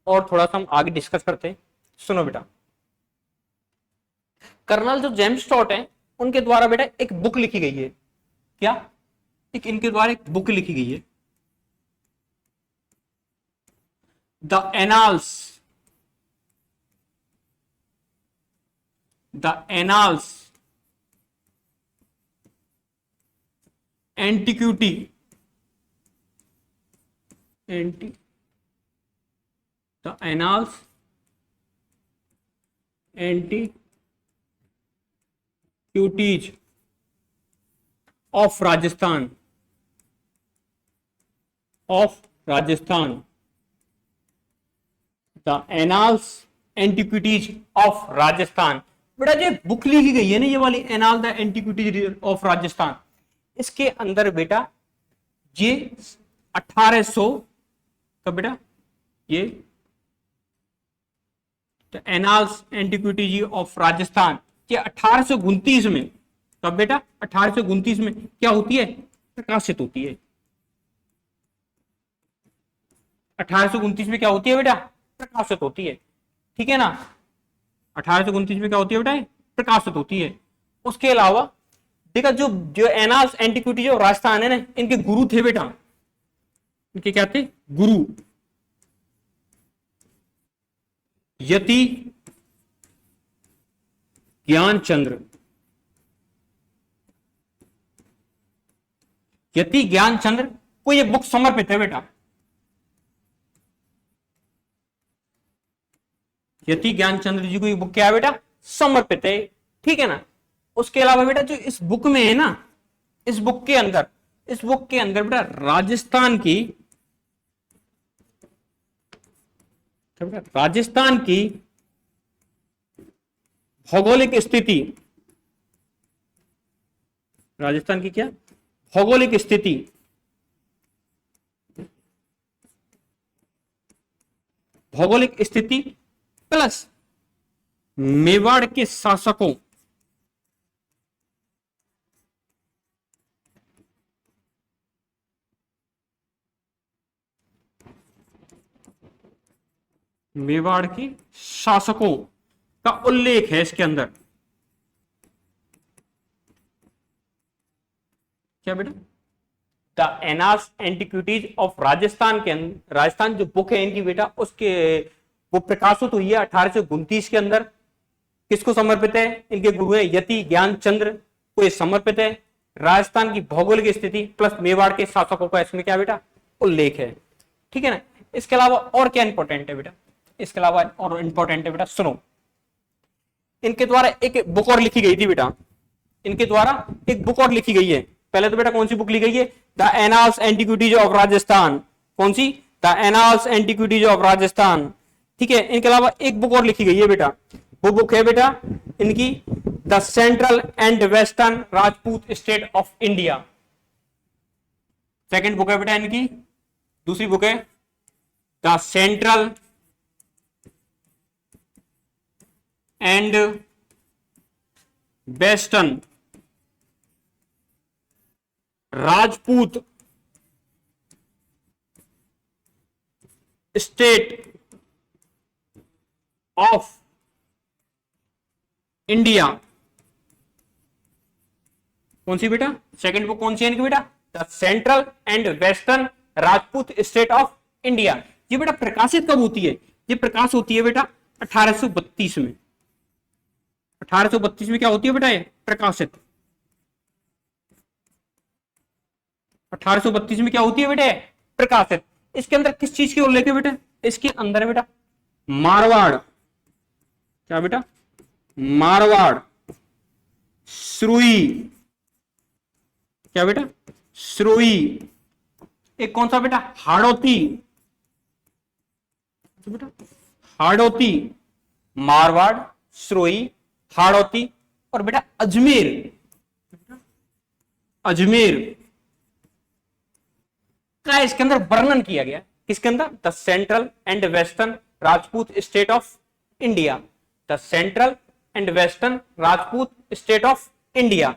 और थोड़ा सा हम आगे डिस्कस करते हैं। सुनो बेटा, कर्नल जो जेम्स टॉड है उनके द्वारा बेटा एक बुक लिखी गई है। क्या? एक इनके द्वारा एक बुक लिखी गई है, the annals antiquity the annals antiquities of Rajasthan the annals antiquities of Rajasthan. बेटा जो बुक लिखी गई है ना, ये वाली anal the antiquities of Rajasthan, इसके अंदर बेटा ये 1800 का बेटा ये the annals antiquities of Rajasthan, ये 1829 में, कब बेटा? 1829 में क्या होती है? प्रकाशित होती है। 1829 में क्या होती है बेटा? प्रकाशित होती है। ठीक है ना? 1829 में क्या होती है बेटा? प्रकाशित होती है। उसके अलावा देखा जो जो एनाल्स एंटिक्विटी जो राजस्थान है ना, इनके गुरु थे बेटा। इनके क्या थे? गुरु यति ज्ञानचंद्र। यति ज्ञानचंद्र को ये बुक समर्पित है बेटा। यति ज्ञानचंद्र जी को ये बुक क्या है बेटा? समर्पित है। ठीक है ना? उसके अलावा बेटा जो इस बुक में है ना, इस बुक के अंदर बेटा क्या बेटा, राजस्थान की भौगोलिक स्थिति, राजस्थान की क्या भौगोलिक स्थिति भौगोलिक स्थिति प्लस मेवाड़ के शासकों मेवाड़ के शासकों का उल्लेख है इसके अंदर। क्या बेटा, द एनास एंटिक्विटीज ऑफ राजस्थान के अंदर, राजस्थान जो बुक है इनकी बेटा, उसके वो प्रकाशित हुई है 1829 के अंदर। किसको समर्पित है? इनके गुरु है यति ज्ञान चंद्र को ये समर्पित है। राजस्थान की भौगोलिक स्थिति प्लस मेवाड़ के शासकों का इसमें क्या बेटा उल्लेख है। ठीक है ना। इसके अलावा और क्या इंपॉर्टेंट है बेटा, इसके अलावा और इंपॉर्टेंट है बेटा, सुनो, इनके द्वारा एक बुक और लिखी गई थी बेटा, इनके द्वारा एक बुक और लिखी गई है। पहले तो बेटा कौन सी बुक लिखी गई है? The annals antiquities of Rajasthan. कौन सी? The annals antiquities of Rajasthan. ठीक है। इनके अलावा एक बुक और लिखी गई है बेटा, वो बुक है बेटा इनकी the central and western Rajput state of India. Second book है बेटा इनकी, दूसरी बुक है the central and western Rajput state of India. कौन सी बेटा? सेकंड बुक कौन सी है इनकी बेटा? The central and western Rajput state of India. ये बेटा प्रकाशित कब होती है? ये प्रकाश होती है बेटा 1832 में। 1832 में क्या होती है बेटा? ये प्रकाशित 1832 में क्या होती है बेटे? प्रकाशित। इसके अंदर किस चीज की उल्लेख है बेटा? इसके अंदर है बेटा मारवाड़। क्या बेटा? मारवाड़, श्रुई। क्या बेटा? श्रुई। एक कौन सा बेटा? हाड़ौती। बेटा हाड़ौती, मारवाड़, श्रुई, हाड़ौती और बेटा अजमेर। अजमेर का इसके अंदर वर्णन किया गया। किसके अंदर? The central and western Rajput state of India. The central and western Rajput state of India.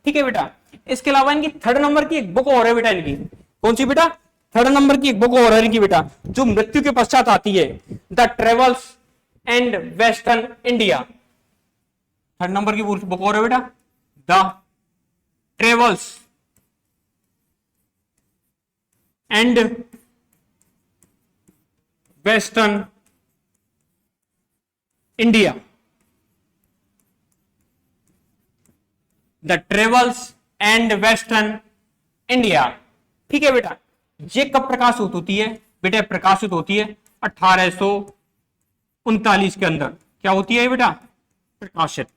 ठीक है बेटा। इसके अलावा इनकी थर्ड नंबर की एक बुक और है बेटा इनकी। कौन सी बेटा? थर्ड नंबर की एक बुक और है इनकी बेटा, जो मृत्यु के पश्चात आती है, the travels and western India. Third number की बुक और है बेटा the travels and western India. The travels and western India. ठीक है बेटा। ये कब प्रकाशित होती है बेटा? प्रकाशित होती है 1839 के अंदर। क्या होती है बेटा? प्रकाशित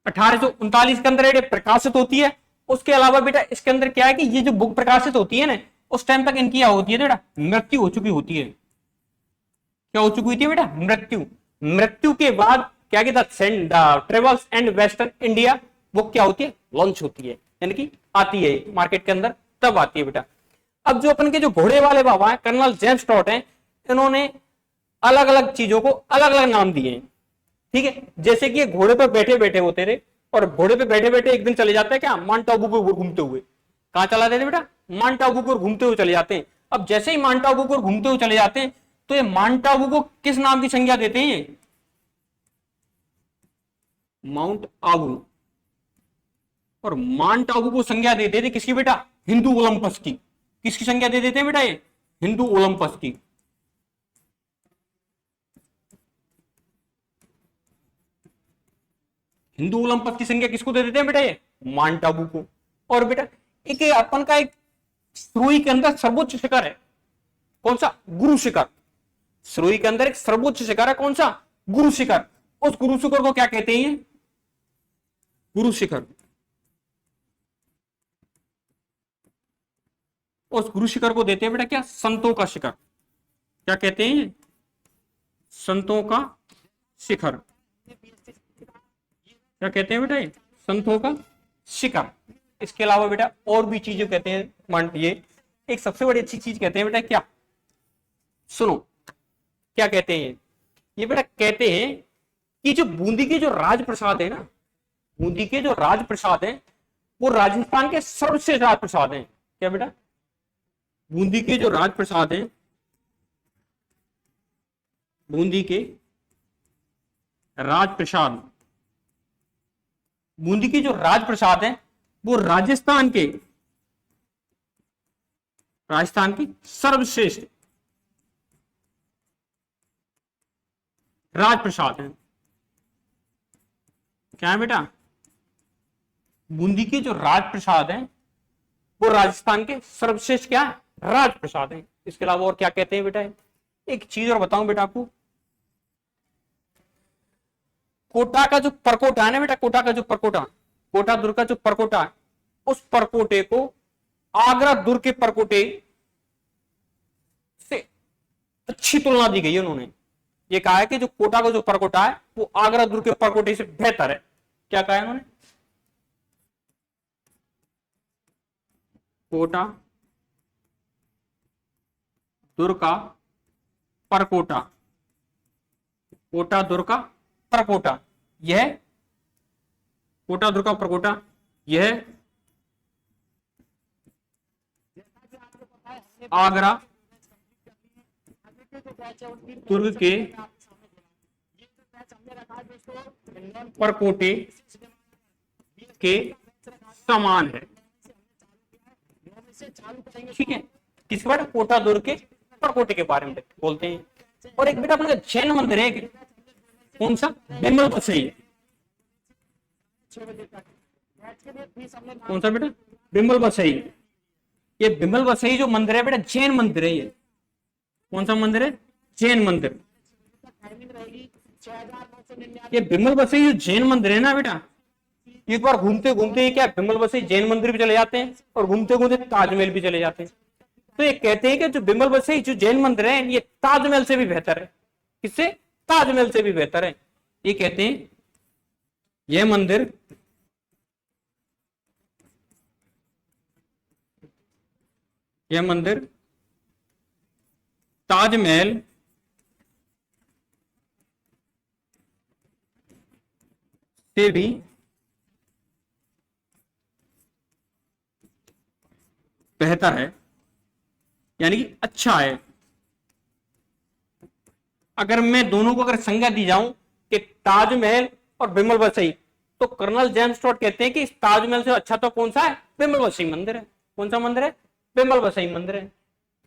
1839 के अंदर ये प्रकाशित होती है। उसके अलावा बेटा इसके अंदर क्या है कि ये जो बुक प्रकाशित होती है ना, उस टाइम तक इनकी क्या होती है बेटा? मृत्यु हो चुकी होती है। क्या हो चुकी होती है बेटा? मृत्यु। मृत्यु के बाद क्या कहता है? The travels and western India book क्या होती है? लॉन्च होती है, यानी कि आती है मार्केट के अंदर, तब आती है बेटा। अब जो अपन के जो घोड़े वाले बाबा हैं कर्नल जेम्स टॉट हैं, इन्होंने अलग अलग चीजों को अलग अलग नाम दिए हैं। ठीक है। जैसे कि घोड़े पर बैठे बैठे होते थे, और घोड़े पे बैठे बैठे एक दिन चले जाते हैं क्या? माउंट आबू को घूमते हुए। कहां चला देते बेटा? माउंट आबू को घूमते हुए चले जाते हैं। अब जैसे ही माउंट आबू को घूमते हुए चले जाते हैं, तो ये माउंट आबू को किस नाम की संज्ञा देते हैं? माउंट आबू। और माउंट आबू को संज्ञा दे देते किसकी बेटा? हिंदू ओलंपस की। किसकी संज्ञा दे देते हैं बेटा? ये हिंदू ओलंपस की। हिंदू ओलंपस की संज्ञा किसको दे देते हैं बेटा? ये माउंट आबू को। और बेटा एक अपन का एक श्रुई के अंदर सर्वोच्च शिखर है। कौन सा? गुरु शिखर। श्रुई के अंदर एक सर्वोच्च शिखर है। कौन सा? गुरु शिखर। उस गुरु शिखर को क्या कहते हैं? गुरु शिखर। उस गुरु शिखर को देते हैं बेटा क्या? संतों का शिखर। क्या कहते हैं? संतों का शिखर। क्या कहते हैं बेटा? ये संतों का शिखर। इसके अलावा बेटा और भी चीजें कहते हैं मान, ये एक सबसे बड़ी अच्छी चीज कहते हैं बेटा, क्या? सुनो क्या कहते हैं ये बेटा, कहते हैं कि जो बूंदी के जो राजप्रसाद है ना, बूंदी के जो राजप्रसाद है वो राजस्थान के सर्वश्रेष्ठ राजप्रसाद हैं। क्या बेटा? बूंदी के जो राजप्रसाद हैं, बूंदी के राजप्रसाद, बूंदी के जो राजप्रसाद हैं वो राजस्थान के सर्वश्रेष्ठ राजप्रसाद हैं। क्या है बेटा? बूंदी के जो राजप्रसाद हैं वो राजस्थान के सर्वश्रेष्ठ क्या है? राजप्रसाद हैं। इसके अलावा और क्या कहते हैं बेटा? एक चीज और बताऊं बेटा आपको, कोटा का जो परकोटा है ना बेटा, कोटा का जो परकोटा, कोटा दुर्ग का जो परकोटा है, उस परकोटे को आगरा दुर्ग के परकोटे से अच्छी तुलना दी गई है। उन्होंने ये कहा है कि जो कोटा का जो परकोटा है वो आगरा दुर्ग के परकोटे से बेहतर है। क्या कहा है उन्होंने? कोटा दुर्ग का परकोटा, कोटा दुर्ग का परकोटा, यह कोटा दुर्ग का परकोटा यह आगरा दुर्ग के परकोटे के समान है। ठीक है, किस बार? कोटा दुर्ग के परकोटे के बारे में बोलते हैं। और एक बेटा अपने जैन मंदिर है, कौन सा? बिमल बसई। कौन सा बेटा? बिमल बसई। ये बिमल बसई जो मंदिर है बेटा, जैन मंदिर है। ये कौन सा मंदिर है? जैन मंदिर। ये बिमल बसई जो जैन मंदिर है ना बेटा, एक बार घूमते घूमते क्या बिमल बसई जैन मंदिर भी चले जाते हैं और घूमते घूमते ताजमहल भी चले जाते हैं। तो ये कहते हैं कि जो बिमल बसई जो जैन मंदिर है ये ताजमहल से भी बेहतर है। किससे? ताजमहल से भी बेहतर है। ये कहते हैं यह मंदिर ताजमहल से भी बेहतर है, यानी कि अच्छा है। अगर मैं दोनों को अगर संज्ञा दी जाऊं कि ताजमहल और बिमल बसई, तो कर्नल जेम्स टॉड कहते हैं कि इस ताजमहल से अच्छा तो कौन सा है? बिमल बसई मंदिर है। कौन सा मंदिर है? बिमल बसई मंदिर है।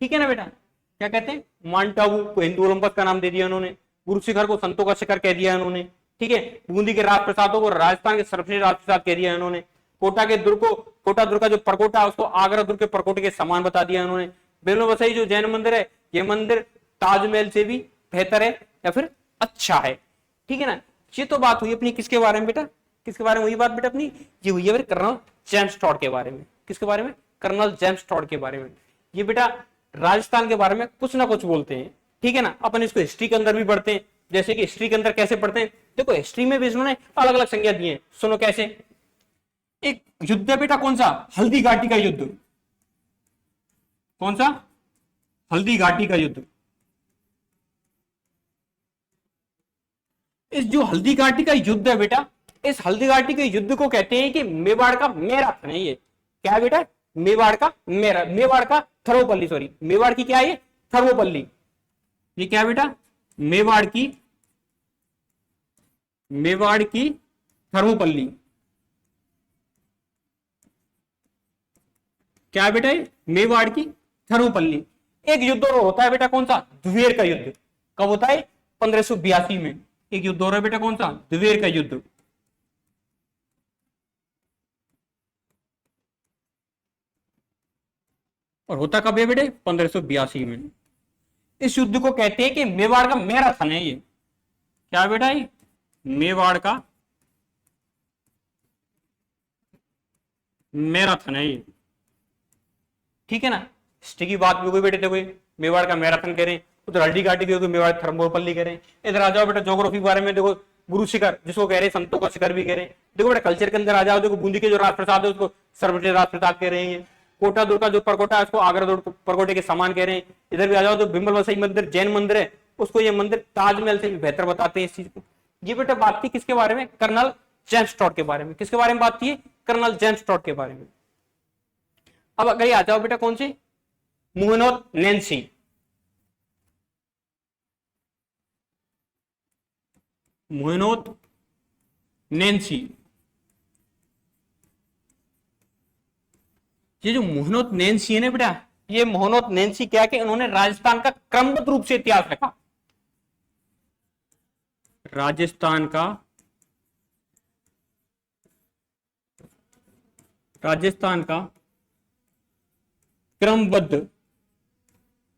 ठीक है ना बेटा? क्या कहते हैं? माउंट आबू को हिंदू ओलंपस का नाम दे दिया उन्होंने, गुरु शिखर को संतों का शिखर कह दिया उन्होंने। ठीक है, बूंदी के राजप्रसादों को राजस्थान के सर्वश्रेष्ठ राजप्रसाद कह दिया उन्होंने। कोटा के दुर्ग को, कोटा दुर्ग का जो परकोटा है उसको आगरा दुर्ग के परकोटे के समान बता दिया उन्होंने। बिमल बसई जो जैन मंदिर है, ये मंदिर ताजमहल से भी बेहतर है या फिर अच्छा है। ठीक है ना? ये तो बात हुई अपनी किसके बारे में बेटा? किसके बारे में हुई बात बेटा अपनी? ये हुई है कर्नल जेम्स टॉड के बारे में। किसके बारे में? कर्नल जेम्स टॉड के बारे में। ये बेटा राजस्थान के बारे में कुछ ना कुछ बोलते हैं। ठीक है ना? अपन इसको हिस्ट्री के अंदर भी पढ़ते हैं, जैसे कि हिस्ट्री के अंदर कैसे पढ़ते हैं, देखो हिस्ट्री में भी इन्होंने अलग अलग संज्ञा दी है। सुनो कैसे। एक युद्ध है बेटा, कौन सा? हल्दी घाटी का युद्ध। कौन सा? हल्दी घाटी का युद्ध। इस जो हल्दी घाटी का युद्ध है बेटा, इस हल्दी घाटी के युद्ध को कहते हैं कि मेवाड़ का मैराथन है। ये क्या है बेटा? मेवाड़ का मेवाड़ का थर्मोपल्ली, सॉरी मेवाड़ की क्या है? थर्मोपल्ली। ये क्या है बेटा? मेवाड़ की थर्मोपल्ली। क्या है बेटा? मेवाड़ की थर्मोपल्ली। एक युद्ध और होता है बेटा, कौन सा? द्वेर का युद्ध। कब होता है? 1582 में एक युद्ध हो रहा है बेटा, कौन सा? द्वेर का युद्ध। और होता कब है बेटे? 1582 में। इस युद्ध को कहते हैं कि मेवाड़ का मैराथन है। ये क्या बेटा? ये मेवाड़ का मैराथन है ये। ठीक है ना? हिस्ट्री की बात भी हो गई बेटे, देखो मेवाड़ का मैराथन कह रहे हैं। उधर हल्दी घाटी देखो मेवाड़ थर्मोपल्ली कह रहे हैं। इधर आ जाओ बेटा ज्योग्राफी के बारे में देखो गुरु शिखर जिसको कह रहे हैं संतों का शिखर भी कह रहे हैं। देखो बेटा कल्चर के अंदर आ जाओ, देखो बूंदी के जो राज प्रसाद है उसको सर्वश्रेष्ठ राज प्रसाद कह रहे हैं। कोटा दुर्ग का जो परकोटा है उसको आगरा दुर्ग परकोटे के समान कह रहे हैं। इधर भी आ जाओ तो बिम्बल वसई मंदिर जैन मंदिर है, उसको ये मंदिर ताजमहल से भी बेहतर बताते हैं इस चीज को। ये बेटा बात थी किसके बारे में? कर्नल जेम्स टॉड के बारे में। किसके बारे में बात थी? कर्नल जेम्स टॉड के बारे में। अब अगर आ जाओ बेटा कौन सी? मुहनोत नैन्सी। मुहनोत नैन्सी, ये जो मोहनोत नैन्सी है ना बेटा, ये मोहनोत नैन्सी क्या कि उन्होंने राजस्थान का क्रमबद्ध रूप से इतिहास लिखा। राजस्थान का क्रमबद्ध,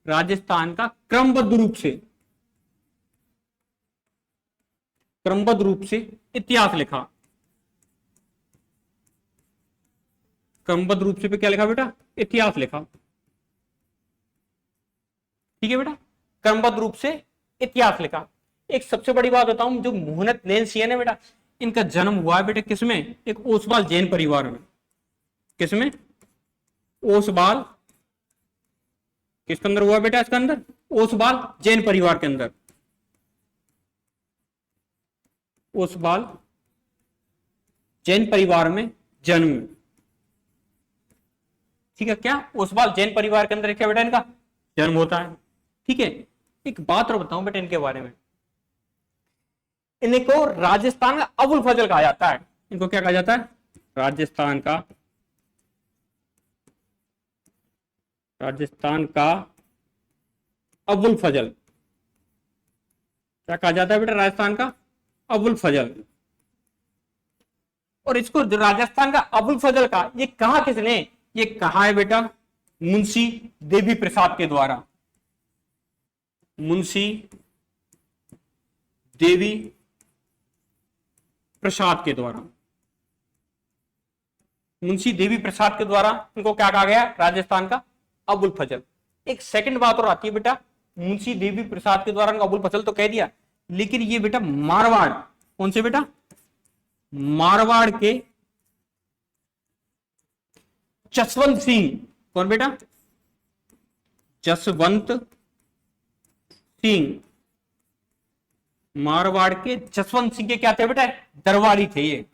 राजस्थान का क्रमबद्ध रूप से इतिहास लिखा। क्रमबद्ध रूप से पे क्या लिखा बेटा? इतिहास लिखा। ठीक है बेटा, क्रमबद्ध रूप से इतिहास लिखा। एक सबसे बड़ी बात बताऊं, जो मोहनत नैन्सी है ना बेटा, इनका जन्म हुआ है बेटा किसमें? एक ओसवाल जैन परिवार में। किसमें? ओसवाल, किसके अंदर हुआ बेटा? इसके अंदर ओसवाल जैन परिवार के अंदर। ओसवाल जैन परिवार में जन्म। ठीक है, क्या ओसवाल जैन परिवार के अंदर क्या बेटा इनका जन्म होता है। ठीक है, एक बात और बताऊं बेटा इनके बारे में, इनको राजस्थान का अबुल फजल कहा जाता है। इनको क्या कहा जाता है? राजस्थान का अबुल फजल। क्या कहा जाता है बेटा? राजस्थान का अबुल फजल। और इसको राजस्थान का अबुल फजल का ये कहा किसने? ये कहा है बेटा मुंशी देवी प्रसाद के द्वारा। मुंशी देवी प्रसाद के द्वारा। मुंशी देवी प्रसाद के द्वारा इनको क्या कहा गया? राजस्थान का अबुल फजल। एक सेकंड बात और आती है बेटा, मुंशी देवी प्रसाद के द्वारा इनको अबुल फजल तो कह दिया, लेकिन ये बेटा मारवाड़, कौन से बेटा? मारवाड़ के जसवंत सिंह। कौन बेटा? जसवंत सिंह। मारवाड़ के जसवंत सिंह के क्या थे बेटा? दरबारी थे ये।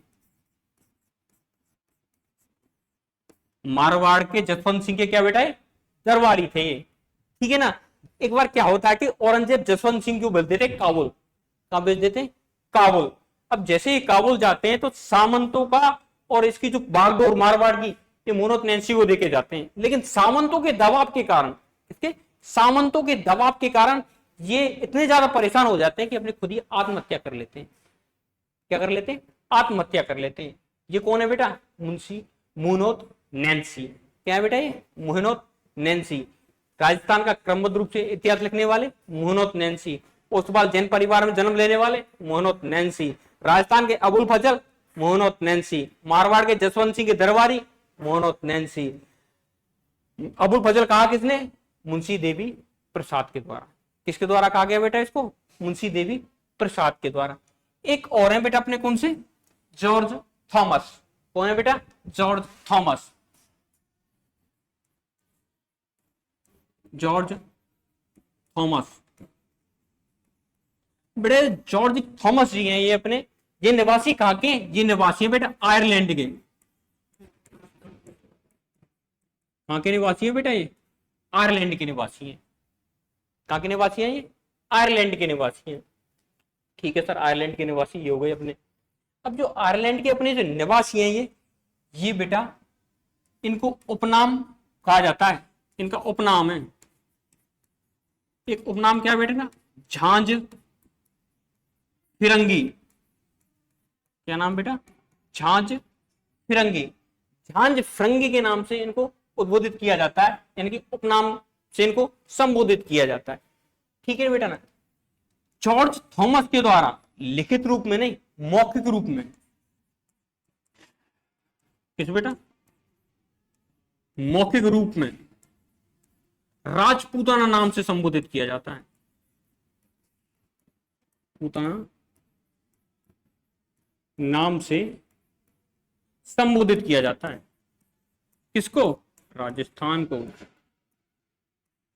मारवाड़ के जसवंत सिंह के क्या बेटा? दरबारी थे ये। ठीक है ना। एक बार क्या होता है कि औरंगजेब जसवंत सिंह क्यों भेजते थे काबुल? कहां भेज देते? काबुल। अब जैसे ही काबुल जाते हैं तो सामंतों का और इसकी जो बागडोर मारवाड़ की, ये मोहनोत नैन्सी को देके जाते हैं, लेकिन सामंतों के दबाव के कारण, इसके सामंतों के दबाव के कारण ये इतने ज्यादा परेशान हो जाते हैं कि अपनी खुद ही आत्महत्या कर लेते हैं। क्या कर लेते हैं? आत्महत्या कर लेते हैं। ये कौन है बेटा? मुंशी मोहनोत नैन्सी। क्या है बेटा? ये मोहनोत नैन्सी, राजस्थान का क्रमबद्ध रूप से इतिहास लिखने वाले मोहनोत नैन्सी, ओसवाल जैन परिवार में जन्म लेने वाले मोहनोत नैन्सी, राजस्थान के अबुल फजल मोहनोत नैन्सी, मारवाड़ के जसवंत सिंह के दरबारी मोहनोत नैन्सी। अबुल फजल कहा किसने? मुंशी देवी प्रसाद के द्वारा। किसके द्वारा कहा गया बेटा इसको? मुंशी देवी प्रसाद के द्वारा। एक और है बेटा अपने, कौन से? George Thomas. कौन है बेटा? George Thomas. जॉर्ज थॉमस बेटे, जॉर्ज थॉमस जी हैं ये अपने, ये निवासी कहां के? ये निवासी है बेटा आयरलैंड के। कहां के निवासी है बेटा? ये आयरलैंड के निवासी हैं। कहां के निवासी हैं ये? आयरलैंड के निवासी हैं। ठीक है सर, आयरलैंड के निवासी ये हो गए अपने। अब जो आयरलैंड के अपने जो निवासी हैं ये बेटा इनको उपनाम कहा जाता है। इनका उपनाम है, एक उपनाम क्या है बेटा ना? झांझ फिरंगी। क्या नाम बेटा? झांझ फिरंगी। झांझ फिरंगी के नाम से इनको उद्बोधित किया जाता है, यानी कि उपनाम से इनको संबोधित किया जाता है। ठीक है बेटा ना। जॉर्ज थॉमस के द्वारा लिखित रूप में नहीं, मौखिक रूप में। किस बेटा? मौखिक रूप में राजपूताना नाम से संबोधित किया जाता है। राजपूताना नाम से संबोधित किया जाता है। किसको? राजस्थान को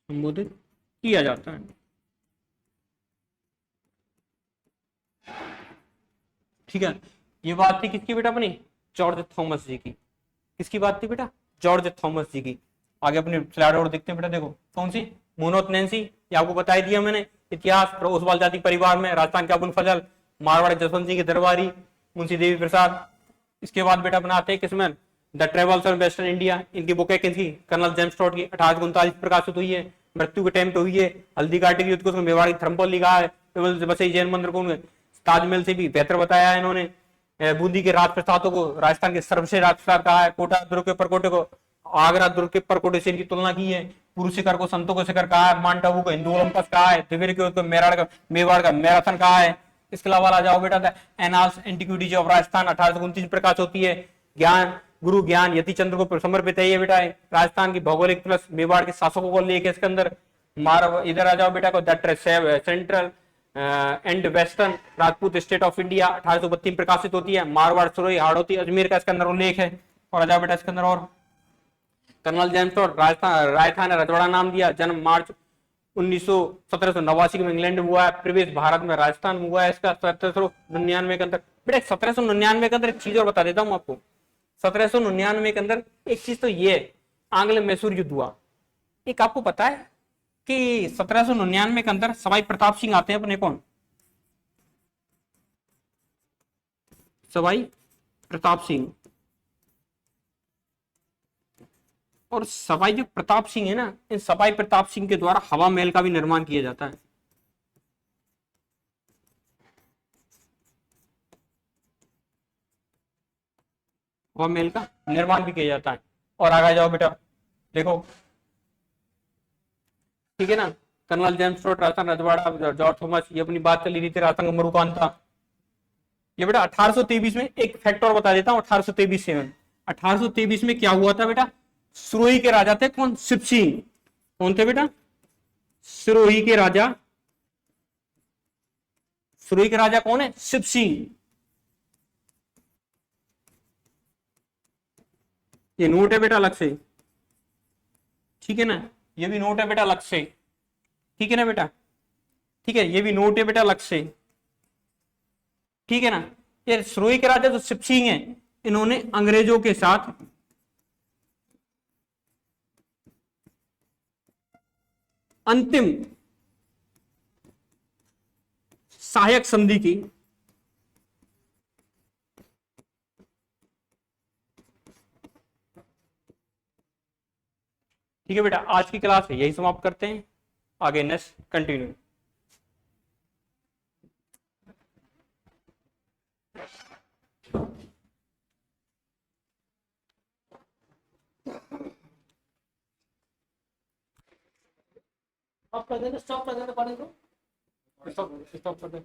संबोधित किया जाता है। ठीक है, ये बात थी किसकी बेटा अपनी? जॉर्ज थॉमस जी की। किसकी बात थी बेटा? जॉर्ज थॉमस जी की। आगे अपनी स्लाइड और देखते हैं बेटा। देखो कौन सी? मुनोत नैन्सी, ये आपको बता दिया मैंने। इतिहास, ओसवाल जाति परिवार में राजस्थान के अबुल फजल, मारवाड़ी जसवंत सिंह के दरबारी, मुंशी देवी प्रसाद। इसके बाद बेटा बनाते हैं किसमें? The travels of western India. इनकी बुक है किसकी? कर्नल जेम्स टॉड की, 1839 प्रकाशित हुई है। मृत्यु के टाइम पे हुई है। हल्दी घाटी के युद्ध को मेवाड़ की थर्मपोल लिखा है। बसई जैन मंदिर को ताजमहल से भी बेहतर बताया है इन्होंने। बूंदी के राजप्रसादों को राजस्थान के सर्वश्रेष्ठ राजप्रसाद कहा है। कोटा दुर्ग के परकोटे को आगरा दुर्ग के परकोटे से इनकी तुलना की है। पुरुष शिखर को संतों को शिखर कहा है। माउंट आबू को हिंदू ओलंपस कहा है। दिव्य को मेवाड़ का मैराथन कहा है। इसके अलावा आ जाओ बेटा, एनाल्स एंटिक्विटीज ऑफ राजस्थान 1829 प्रकाश होती है। ज्ञान गुरु ज्ञान यति चंद्र को समर्पित है ये बेटा। राजस्थान की भौगोलिक प्लस मेवाड़ के शासकों को लेके इसके अंदर इधर आ जाओ बेटा को central and western Rajput state of India 1832 प्रकाशित होती है। मारवाड़ सुरई हाड़ौती अजमेर का इसके अंदर उल्लेख है। और आ जाओ बेटा इसके अंदर और कर्नल जेम्स टॉड राजस्थान ने रजवाड़ा नाम दिया। जन्म मार्च 1789 में इंग्लैंड में हुआ है। प्रवेश भारत में राजस्थान में हुआ है इसका 1799 के अंदर। बेटा 1799 के अंदर एक चीज और बता देता हूं आपको। 1799 के अंदर एक चीज तो ये आंग्ल मैसूर युद्ध हुआ। एक आपको पता है कि 1799 के अंदर सवाई प्रताप सिंह आते हैं अपने। कौन? सवाई प्रताप सिंह। और सवाई जो प्रताप सिंह है ना, इन सवाई प्रताप सिंह के द्वारा हवा महल का भी निर्माण किया जाता है। हवा महल का निर्माण भी किया जाता है। और आगे जाओ बेटा, देखो ठीक है ना। कर्नल जेम्स टॉड राजस्थान रजवाड़ा, जॉर्ज थॉमस, ये अपनी बात चली रही थी राजस्थान का मरुकांता। ये बेटा 1823 में एक फैक्ट और बता देता हूं। 1823 में क्या हुआ था बेटा? सिरोही के राजा थे कौन? शिव सिंह। कौन थे बेटा? सिरोही के राजा। सिरोही के राजा कौन है? शिव सिंह। ये नोट है बेटा अलग से, ठीक है ना। ये भी नोट है बेटा अलग से, ठीक है ना बेटा। ठीक है, ये भी नोट है बेटा अलग से, ठीक है ना। ये सिरोही के राजा जो शिव सिंह है, इन्होंने अंग्रेजों के साथ अंतिम सहायक संधि की। ठीक है बेटा, आज की क्लास यही समाप्त करते हैं। आगे नेक्स्ट कंटिन्यू। स्टॉप कर देना पड़ेगा। स्टॉप कर दे।